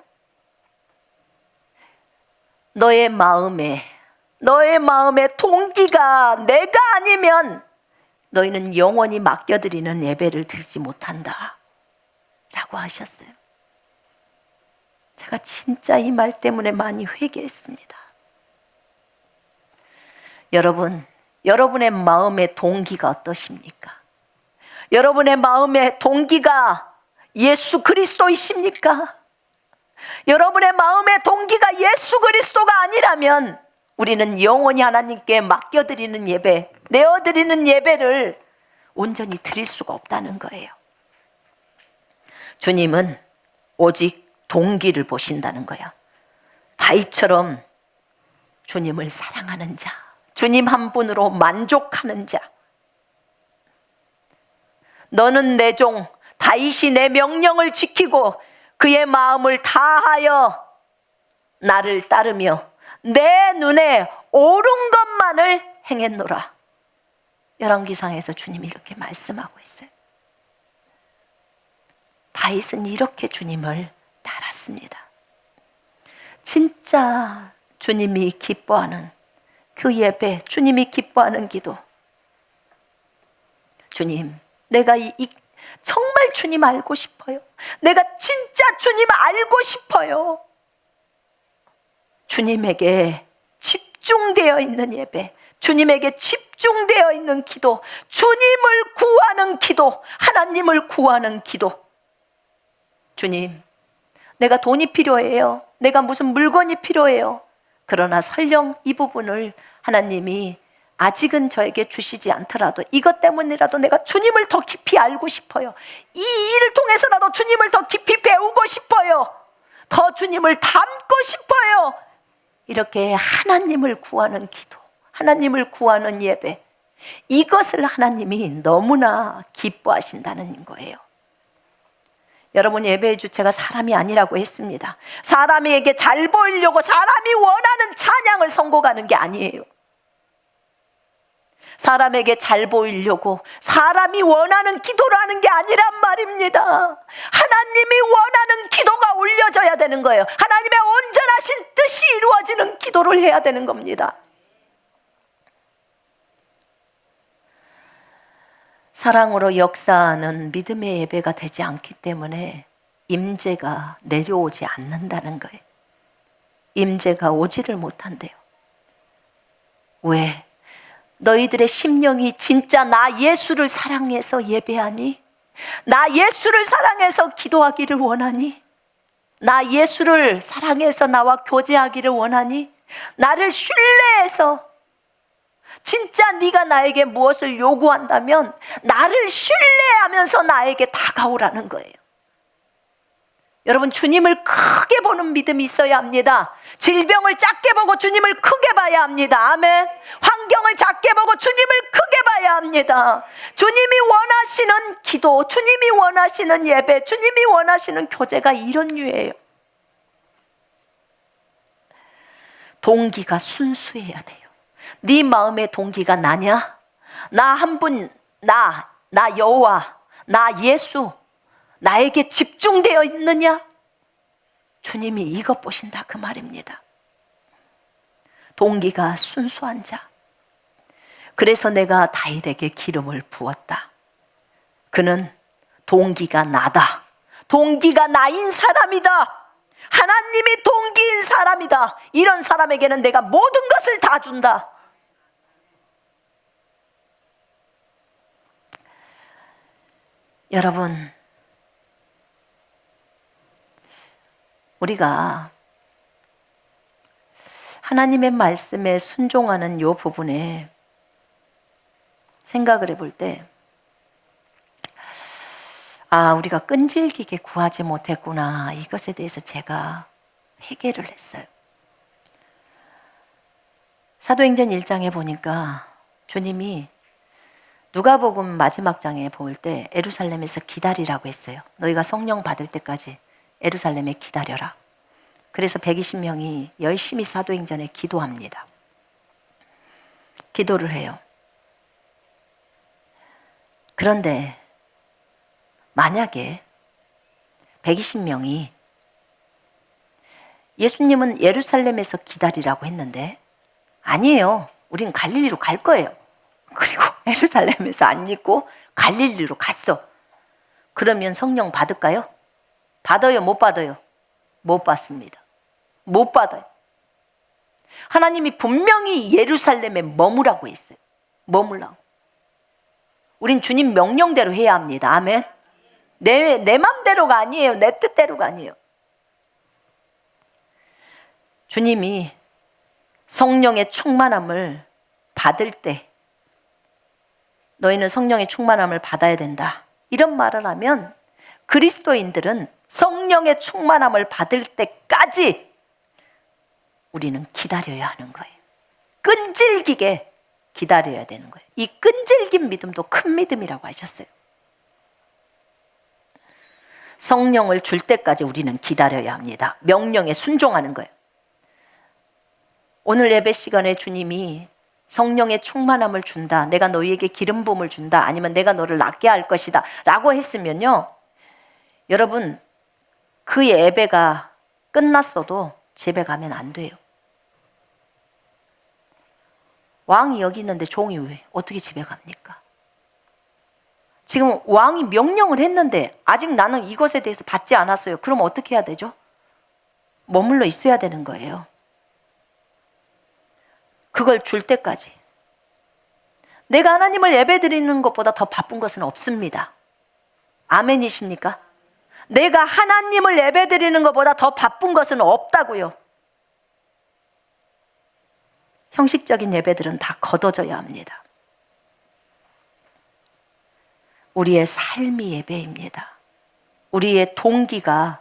너의 마음에 동기가 내가 아니면 너희는 영원히 맡겨드리는 예배를 드리지 못한다 라고 하셨어요. 제가 진짜 이 말 때문에 많이 회개했습니다. 여러분, 여러분의 마음의 동기가 어떠십니까? 여러분의 마음의 동기가 예수 그리스도이십니까? 여러분의 마음의 동기가 예수 그리스도가 아니라면 우리는 영원히 하나님께 맡겨드리는 예배, 내어드리는 예배를 온전히 드릴 수가 없다는 거예요. 주님은 오직 동기를 보신다는 거예요. 다윗처럼 주님을 사랑하는 자, 주님 한 분으로 만족하는 자. 너는 내 종 다윗이 내 명령을 지키고 그의 마음을 다하여 나를 따르며 내 눈에 옳은 것만을 행했노라. 열왕기상에서 주님이 이렇게 말씀하고 있어요. 다윗은 이렇게 주님을 따랐습니다. 진짜 주님이 기뻐하는 그 예배, 주님이 기뻐하는 기도. 주님, 내가 정말 주님 알고 싶어요. 내가 진짜 주님 알고 싶어요. 주님에게 집중되어 있는 예배, 주님에게 집중되어 있는 기도, 주님을 구하는 기도, 하나님을 구하는 기도. 주님, 내가 돈이 필요해요. 내가 무슨 물건이 필요해요. 그러나 설령 이 부분을 하나님이 아직은 저에게 주시지 않더라도 이것 때문이라도 내가 주님을 더 깊이 알고 싶어요. 이 일을 통해서라도 주님을 더 깊이 배우고 싶어요. 더 주님을 닮고 싶어요. 이렇게 하나님을 구하는 기도, 하나님을 구하는 예배, 이것을 하나님이 너무나 기뻐하신다는 거예요. 여러분, 예배의 주체가 사람이 아니라고 했습니다. 사람에게 잘 보이려고 사람이 원하는 찬양을 선곡하는 게 아니에요. 사람에게 잘 보이려고 사람이 원하는 기도를 하는 게 아니란 말입니다. 하나님이 원하는 기도가 올려져야 되는 거예요. 하나님의 온전하신 뜻이 이루어지는 기도를 해야 되는 겁니다. 사랑으로 역사하는 믿음의 예배가 되지 않기 때문에 임재가 내려오지 않는다는 거예요. 임재가 오지를 못한대요. 왜? 너희들의 심령이 진짜 나 예수를 사랑해서 예배하니? 나 예수를 사랑해서 기도하기를 원하니? 나 예수를 사랑해서 나와 교제하기를 원하니? 나를 신뢰해서 진짜 네가 나에게 무엇을 요구한다면 나를 신뢰하면서 나에게 다가오라는 거예요. 여러분, 주님을 크게 보는 믿음이 있어야 합니다. 질병을 작게 보고 주님을 크게 봐야 합니다. 아멘. 환경을 작게 보고 주님을 크게 봐야 합니다. 주님이 원하시는 기도, 주님이 원하시는 예배, 주님이 원하시는 교제가 이런 류예요. 동기가 순수해야 돼요. 네 마음의 동기가 나냐? 나 한 분, 나 여호와, 나 예수, 나에게 집중되어 있느냐? 주님이 이것 보신다 그 말입니다. 동기가 순수한 자. 그래서 내가 다윗에게 기름을 부었다. 그는 동기가 나다. 동기가 나인 사람이다. 하나님이 동기인 사람이다. 이런 사람에게는 내가 모든 것을 다 준다. 여러분, 우리가 하나님의 말씀에 순종하는 이 부분에 생각을 해볼 때, 우리가 끈질기게 구하지 못했구나. 이것에 대해서 제가 회개를 했어요. 사도행전 1장에 보니까 주님이 누가복음 마지막 장에 볼 때 예루살렘에서 기다리라고 했어요. 너희가 성령 받을 때까지 예루살렘에 기다려라. 그래서 120명이 열심히 사도행전에 기도합니다. 기도를 해요. 그런데 만약에 120명이 예수님은 예루살렘에서 기다리라고 했는데 아니에요. 우린 갈릴리로 갈 거예요. 그리고 예루살렘에서 안 있고 갈릴리로 갔어. 그러면 성령 받을까요? 받아요? 못 받아요? 못 받습니다. 못 받아요. 하나님이 분명히 예루살렘에 머무라고 했어요. 머물라고. 우린 주님 명령대로 해야 합니다. 아멘. 내 맘대로가 아니에요. 내 뜻대로가 아니에요. 주님이 성령의 충만함을 받을 때 너희는 성령의 충만함을 받아야 된다. 이런 말을 하면 그리스도인들은 성령의 충만함을 받을 때까지 우리는 기다려야 하는 거예요. 끈질기게 기다려야 되는 거예요. 이 끈질긴 믿음도 큰 믿음이라고 하셨어요. 성령을 줄 때까지 우리는 기다려야 합니다. 명령에 순종하는 거예요. 오늘 예배 시간에 주님이 성령의 충만함을 준다. 내가 너희에게 기름 부음을 준다. 아니면 내가 너를 낫게 할 것이다. 라고 했으면요. 여러분, 그 예배가 끝났어도 집에 가면 안 돼요. 왕이 여기 있는데 종이 왜 어떻게 집에 갑니까? 지금 왕이 명령을 했는데 아직 나는 이것에 대해서 받지 않았어요. 그럼 어떻게 해야 되죠? 머물러 있어야 되는 거예요. 그걸 줄 때까지. 내가 하나님을 예배드리는 것보다 더 바쁜 것은 없습니다. 아멘이십니까? 내가 하나님을 예배드리는 것보다 더 바쁜 것은 없다고요. 형식적인 예배들은 다 거둬져야 합니다. 우리의 삶이 예배입니다. 우리의 동기가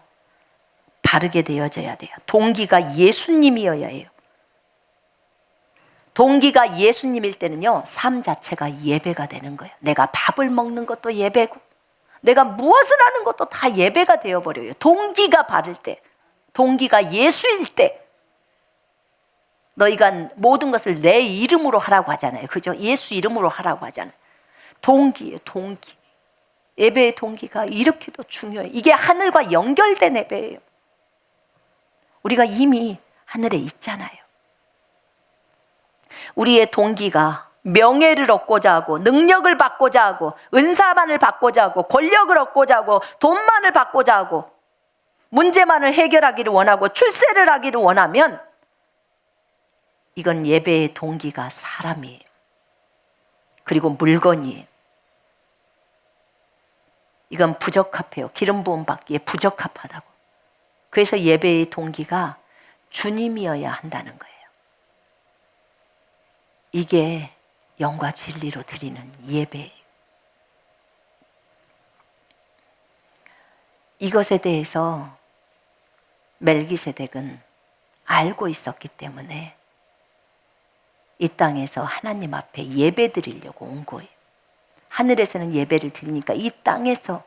바르게 되어져야 돼요. 동기가 예수님이어야 해요. 동기가 예수님일 때는요, 삶 자체가 예배가 되는 거예요. 내가 밥을 먹는 것도 예배고, 내가 무엇을 하는 것도 다 예배가 되어버려요. 동기가 바를 때, 동기가 예수일 때, 너희가 모든 것을 내 이름으로 하라고 하잖아요. 그죠? 예수 이름으로 하라고 하잖아요. 동기예요, 동기. 예배의 동기가 이렇게도 중요해요. 이게 하늘과 연결된 예배예요. 우리가 이미 하늘에 있잖아요. 우리의 동기가 명예를 얻고자 하고 능력을 받고자 하고 은사만을 받고자 하고 권력을 얻고자 하고 돈만을 받고자 하고 문제만을 해결하기를 원하고 출세를 하기를 원하면 이건 예배의 동기가 사람이에요. 그리고 물건이에요. 이건 부적합해요. 기름 부음 받기에 부적합하다고. 그래서 예배의 동기가 주님이어야 한다는 거예요. 이게 영과 진리로 드리는 예배예요. 이것에 대해서 멜기세덱은 알고 있었기 때문에 이 땅에서 하나님 앞에 예배 드리려고 온 거예요. 하늘에서는 예배를 드리니까 이 땅에서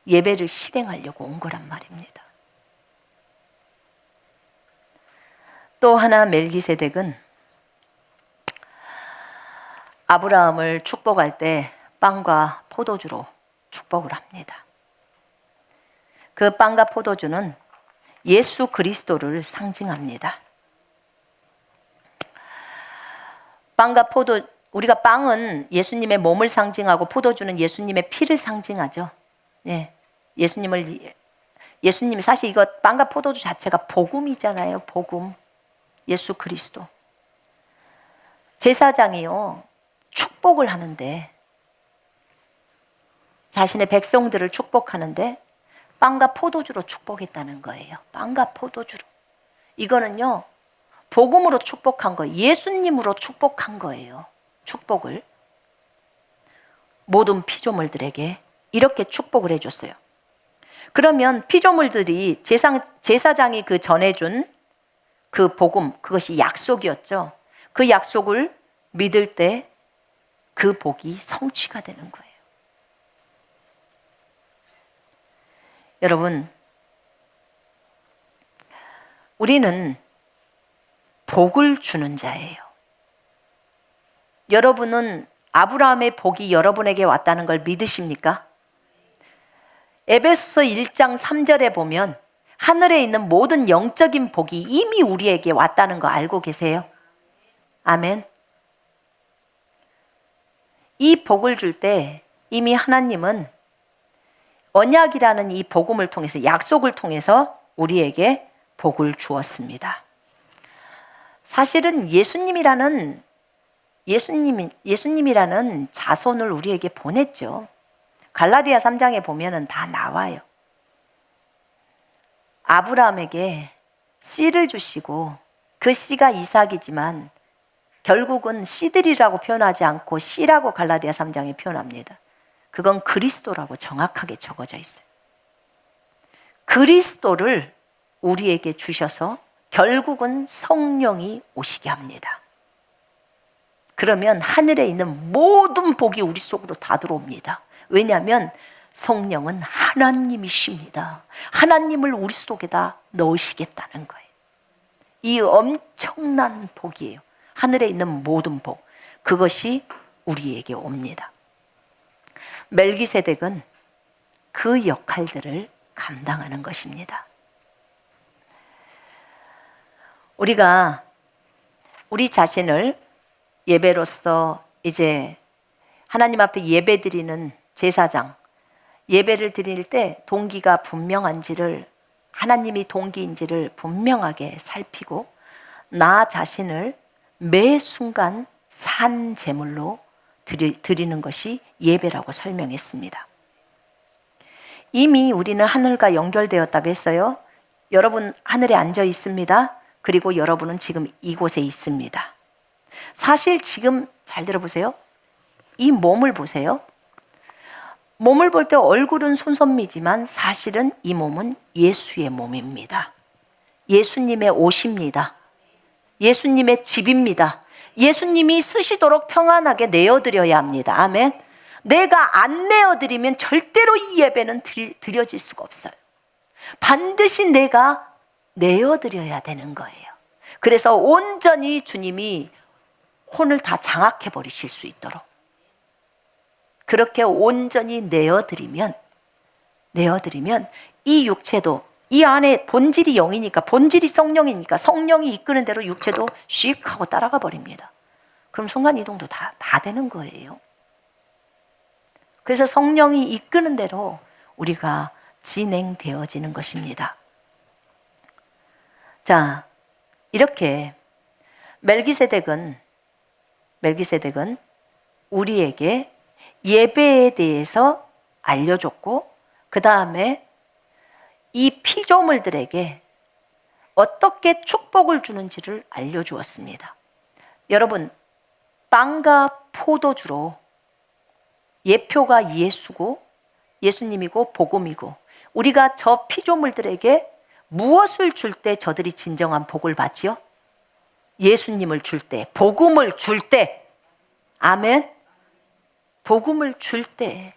예배를 실행하려고 온 거란 말입니다. 또 하나 멜기세덱은 아브라함을 축복할 때 빵과 포도주로 축복을 합니다. 그 빵과 포도주는 예수 그리스도를 상징합니다. 빵과 포도, 우리가 빵은 예수님의 몸을 상징하고 포도주는 예수님의 피를 상징하죠. 예, 예수님이 사실 이거 빵과 포도주 자체가 복음이잖아요. 복음. 예수 그리스도. 제사장이요, 축복을 하는데, 자신의 백성들을 축복하는데 빵과 포도주로 축복했다는 거예요. 빵과 포도주로. 이거는요, 복음으로 축복한 거예요. 예수님으로 축복한 거예요. 축복을. 모든 피조물들에게 이렇게 축복을 해줬어요. 그러면 피조물들이 제사장이 그 전해준 그 복음, 그것이 약속이었죠. 그 약속을 믿을 때 그 복이 성취가 되는 거예요. 여러분, 우리는 복을 주는 자예요. 여러분은 아브라함의 복이 여러분에게 왔다는 걸 믿으십니까? 에베소서 1장 3절에 보면 하늘에 있는 모든 영적인 복이 이미 우리에게 왔다는 거 알고 계세요? 아멘. 이 복을 줄 때 이미 하나님은 언약이라는 이 복음을 통해서, 약속을 통해서 우리에게 복을 주었습니다. 사실은 예수님이라는 자손을 우리에게 보냈죠. 갈라디아 3장에 보면은 다 나와요. 아브라함에게 씨를 주시고 그 씨가 이삭이지만 결국은 씨들이라고 표현하지 않고 씨라고 갈라디아 3장에 표현합니다. 그건 그리스도라고 정확하게 적어져 있어요. 그리스도를 우리에게 주셔서 결국은 성령이 오시게 합니다. 그러면 하늘에 있는 모든 복이 우리 속으로 다 들어옵니다. 왜냐하면 성령은 하나님이십니다. 하나님을 우리 속에다 넣으시겠다는 거예요. 이 엄청난 복이에요. 하늘에 있는 모든 복, 그것이 우리에게 옵니다. 멜기세덱은 그 역할들을 감당하는 것입니다. 우리가 우리 자신을 예배로서 이제 하나님 앞에 예배드리는 제사장, 예배를 드릴 때 동기가 분명한지를, 하나님이 동기인지를 분명하게 살피고 나 자신을 매 순간 산 제물로 드리는 것이 예배라고 설명했습니다. 이미 우리는 하늘과 연결되었다고 했어요. 여러분 하늘에 앉아 있습니다. 그리고 여러분은 지금 이곳에 있습니다. 사실 지금 잘 들어보세요. 이 몸을 보세요. 몸을 볼 때 얼굴은 손선미지만 사실은 이 몸은 예수의 몸입니다. 예수님의 옷입니다. 예수님의 집입니다. 예수님이 쓰시도록 평안하게 내어드려야 합니다. 아멘. 내가 안 내어드리면 절대로 이 예배는 드려질 수가 없어요. 반드시 내가 내어드려야 되는 거예요. 그래서 온전히 주님이 혼을 다 장악해 버리실 수 있도록 그렇게 온전히 내어드리면 이 육체도, 이 안에 본질이 영이니까, 본질이 성령이니까 성령이 이끄는 대로 육체도 씩 하고 따라가 버립니다. 그럼 순간이동도 다 되는 거예요. 그래서 성령이 이끄는 대로 우리가 진행되어지는 것입니다. 자, 이렇게 멜기세덱은 우리에게 예배에 대해서 알려줬고, 그 다음에 이 피조물들에게 어떻게 축복을 주는지를 알려주었습니다. 여러분, 빵과 포도주로 예표가 예수고, 예수님이고 복음이고, 우리가 저 피조물들에게 무엇을 줄 때 저들이 진정한 복을 받지요? 예수님을 줄 때, 복음을 줄 때, 아멘. 복음을 줄 때,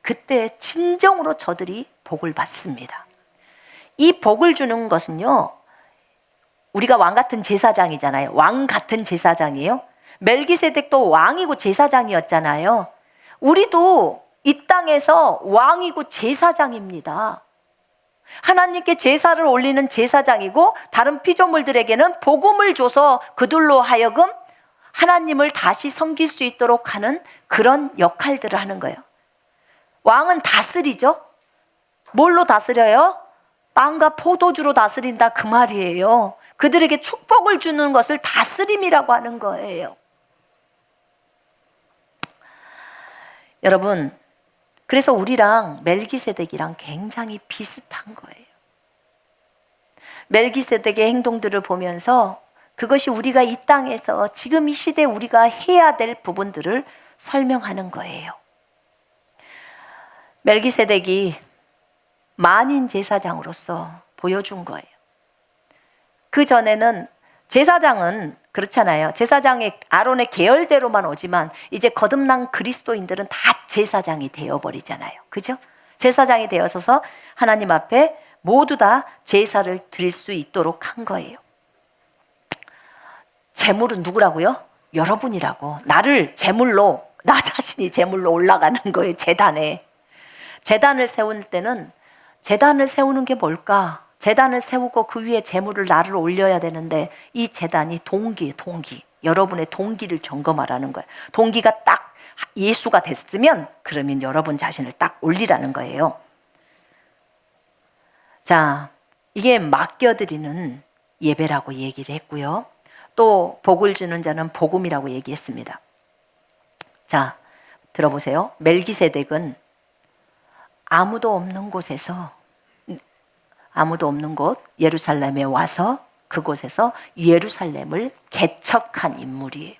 그때 진정으로 저들이 복을 받습니다. 이 복을 주는 것은요, 우리가 왕 같은 제사장이잖아요. 왕 같은 제사장이에요. 멜기세덱도 왕이고 하나님께 제사를 올리는 제사장이고 다른 피조물들에게는 복음을 줘서 그들로 하여금 하나님을 다시 섬길 수 있도록 하는 그런 역할들을 하는 거예요. 왕은 다스리죠. 뭘로 다스려요? 빵과 포도주로 다스린다 그 말이에요. 그들에게 축복을 주는 것을 다스림이라고 하는 거예요. 여러분, 그래서 우리랑 멜기세덱이랑 굉장히 비슷한 거예요. 멜기세덱의 행동들을 보면서 그것이 우리가 이 땅에서 지금 이 시대에 우리가 해야 될 부분들을 설명하는 거예요. 멜기세덱이 만인 제사장으로서 보여준 거예요. 그 전에는 제사장은 그렇잖아요. 제사장의 아론의 계열대로만 오지만 이제 거듭난 그리스도인들은 다 제사장이 되어버리잖아요. 그죠? 제사장이 되어서서 하나님 앞에 모두 다 제사를 드릴 수 있도록 한 거예요. 제물은 누구라고요? 여러분이라고. 나를 제물로, 나 자신이 제물로 올라가는 거예요. 재단에. 재단을 세울 때는 재단을 세우는 게 뭘까? 재단을 세우고 그 위에 제물을 나를 올려야 되는데 이 재단이 동기예요. 동기. 여러분의 동기를 점검하라는 거예요. 동기가 딱 예수가 됐으면 그러면 여러분 자신을 딱 올리라는 거예요. 자, 이게 맡겨드리는 예배라고 얘기를 했고요. 또 복을 주는 자는 복음이라고 얘기했습니다. 자, 들어보세요. 멜기세덱은 아무도 없는 곳에서, 아무도 없는 곳 예루살렘에 와서 그곳에서 예루살렘을 개척한 인물이에요.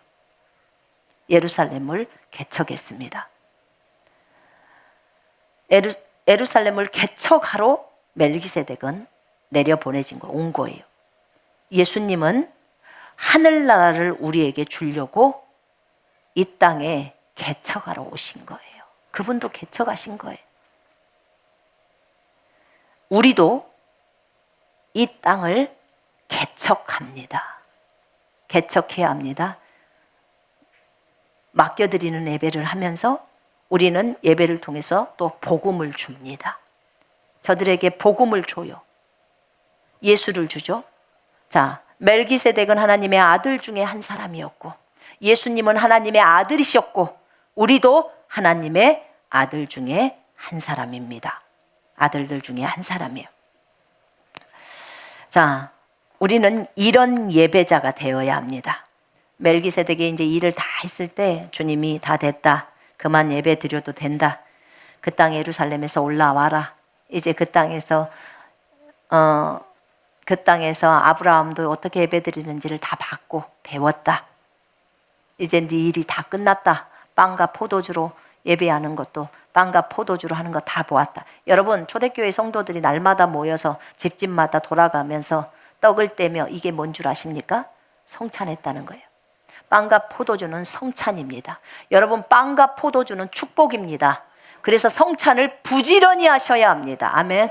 예루살렘을 개척했습니다. 예루살렘을 개척하러 멜기세덱은 내려보내진 거, 온 거예요. 예수님은 하늘나라를 우리에게 주려고 이 땅에 개척하러 오신 거예요. 그분도 개척하신 거예요. 우리도 이 땅을 개척합니다. 개척해야 합니다. 맡겨드리는 예배를 하면서 우리는 예배를 통해서 또 복음을 줍니다. 저들에게 복음을 줘요. 예수를 주죠. 자, 멜기세덱은 하나님의 아들 중에 한 사람이었고 예수님은 하나님의 아들이셨고 우리도 하나님의 아들 중에 한 사람입니다. 아들들 중에 한 사람이에요. 자, 우리는 이런 예배자가 되어야 합니다. 멜기세덱이 이제 일을 다 했을 때 주님이 다 됐다. 그만 예배 드려도 된다. 그 땅 예루살렘에서 올라와라. 이제 그 땅에서 아브라함도 어떻게 예배 드리는지를 다 받고 배웠다. 이제 네 일이 다 끝났다. 빵과 포도주로 예배하는 것도 빵과 포도주로 하는 거 다 보았다. 여러분, 초대교회 성도들이 날마다 모여서 집집마다 돌아가면서 떡을 떼며 이게 뭔 줄 아십니까? 성찬했다는 거예요. 빵과 포도주는 성찬입니다. 여러분, 빵과 포도주는 축복입니다. 그래서 성찬을 부지런히 하셔야 합니다. 아멘.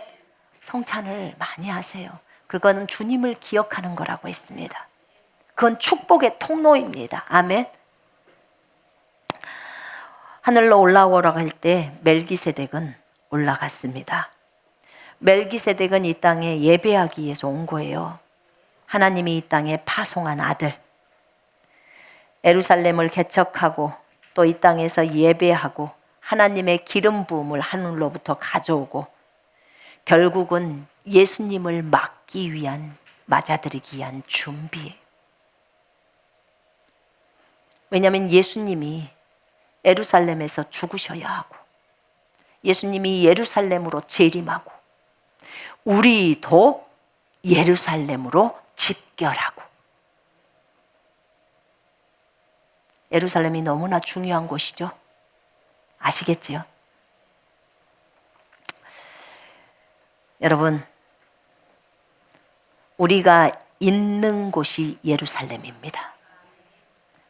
성찬을 많이 하세요. 그거는 주님을 기억하는 거라고 했습니다. 그건 축복의 통로입니다. 아멘. 하늘로 올라오라고 할 때 멜기세덱은 올라갔습니다. 멜기세덱은 이 땅에 예배하기 위해서 온 거예요. 하나님이 이 땅에 파송한 아들. 예루살렘을 개척하고 또 이 땅에서 예배하고 하나님의 기름 부음을 하늘로부터 가져오고 결국은 예수님을 맞기 위한, 맞아들이기 위한 준비예요. 왜냐하면 예수님이 예루살렘에서 죽으셔야 하고 예수님이 예루살렘으로 재림하고 우리도 예루살렘으로 집결하고 예루살렘이 너무나 중요한 곳이죠. 아시겠지요? 여러분, 우리가 있는 곳이 예루살렘입니다.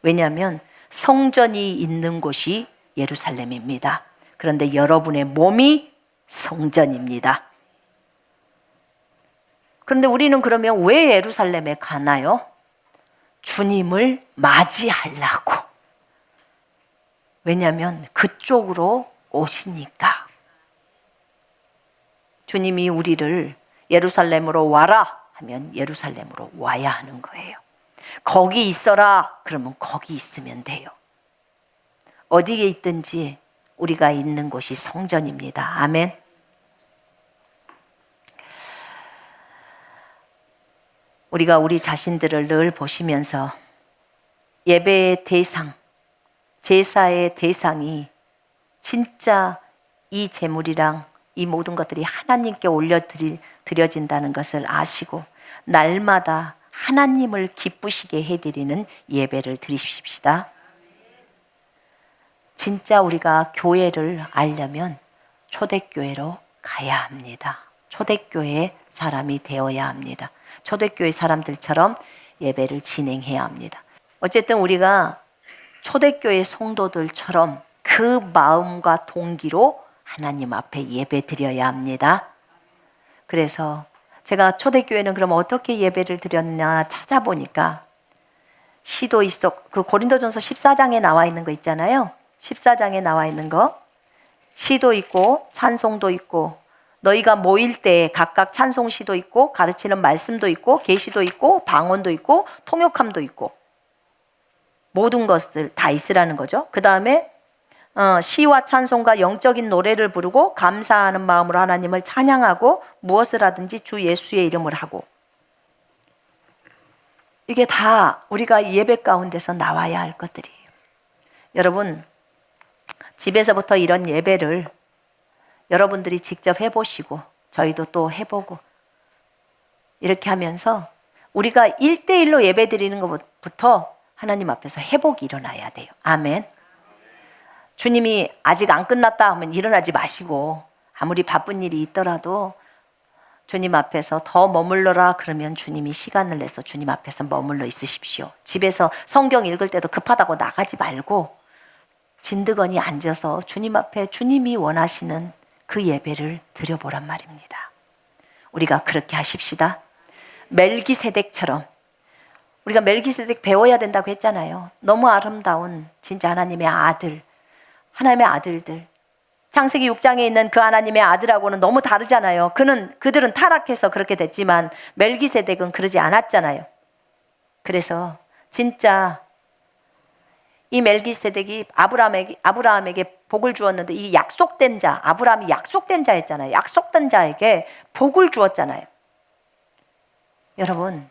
왜냐하면 성전이 있는 곳이 예루살렘입니다. 그런데 여러분의 몸이 성전입니다. 그런데 우리는 그러면 왜 예루살렘에 가나요? 주님을 맞이하려고. 왜냐하면 그쪽으로 오시니까. 주님이 우리를 예루살렘으로 와라 하면 예루살렘으로 와야 하는 거예요. 거기 있어라 그러면 거기 있으면 돼요. 어디에 있든지 우리가 있는 곳이 성전입니다. 아멘. 우리가 우리 자신들을 늘 보시면서 예배의 대상, 제사의 대상이 진짜 이 제물이랑 이 모든 것들이 하나님께 올려드려진다는 것을 아시고 날마다 하나님을 기쁘시게 해드리는 예배를 드리십시다. 진짜 우리가 교회를 알려면 초대교회로 가야 합니다. 초대교회 사람이 되어야 합니다. 초대교회 사람들처럼 예배를 진행해야 합니다. 어쨌든 우리가 초대교회 성도들처럼 그 마음과 동기로 하나님 앞에 예배 드려야 합니다. 그래서 제가 초대교회는 그럼 어떻게 예배를 드렸나 찾아보니까 시도 있었, 그 고린도전서 14장에 나와 있는 거 있잖아요. 14장에 나와 있는 거. 시도 있고 찬송도 있고 너희가 모일 때 각각 찬송시도 있고 가르치는 말씀도 있고 계시도 있고 방언도 있고 통역함도 있고 모든 것들 다 있으라는 거죠. 그 다음에 시와 찬송과 영적인 노래를 부르고 감사하는 마음으로 하나님을 찬양하고 무엇을 하든지 주 예수의 이름을 하고 이게 다 우리가 예배 가운데서 나와야 할 것들이에요. 여러분 집에서부터 이런 예배를 여러분들이 직접 해보시고 저희도 또 해보고 이렇게 하면서 우리가 1대1로 예배 드리는 것부터 하나님 앞에서 회복이 일어나야 돼요. 아멘. 주님이 아직 안 끝났다 하면 일어나지 마시고 아무리 바쁜 일이 있더라도 주님 앞에서 더 머물러라 그러면 주님이 시간을 내서 주님 앞에서 머물러 있으십시오. 집에서 성경 읽을 때도 급하다고 나가지 말고 진드건히 앉아서 주님 앞에 주님이 원하시는 그 예배를 드려보란 말입니다. 우리가 그렇게 하십시다. 멜기세덱처럼 우리가 멜기세덱 배워야 된다고 했잖아요. 너무 아름다운 진짜 하나님의 아들, 하나님의 아들들. 창세기 6장에 있는 그 하나님의 아들하고는 너무 다르잖아요. 그들은 타락해서 그렇게 됐지만 멜기세덱은 그러지 않았잖아요. 그래서 진짜 이 멜기세덱이 아브라함에게 복을 주었는데 이 약속된 자, 아브라함이 약속된 자였잖아요. 약속된 자에게 복을 주었잖아요. 여러분,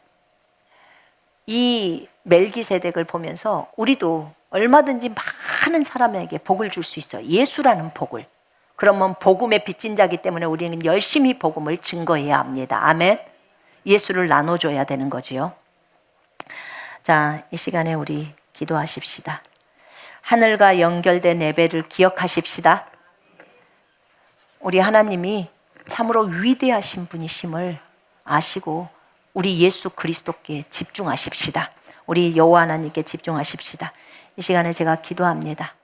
이 멜기세덱을 보면서 우리도 얼마든지 많은 사람에게 복을 줄 수 있어요. 예수라는 복을. 그러면 복음의 빚진 자이기 때문에 우리는 열심히 복음을 증거해야 합니다. 아멘. 예수를 나눠줘야 되는 거지요. 자, 이 시간에 우리 기도하십시다. 하늘과 연결된 예배를 기억하십시다. 우리 하나님이 참으로 위대하신 분이심을 아시고 우리 예수 그리스도께 집중하십시다. 우리 여호와 하나님께 집중하십시다. 이 시간에 제가 기도합니다.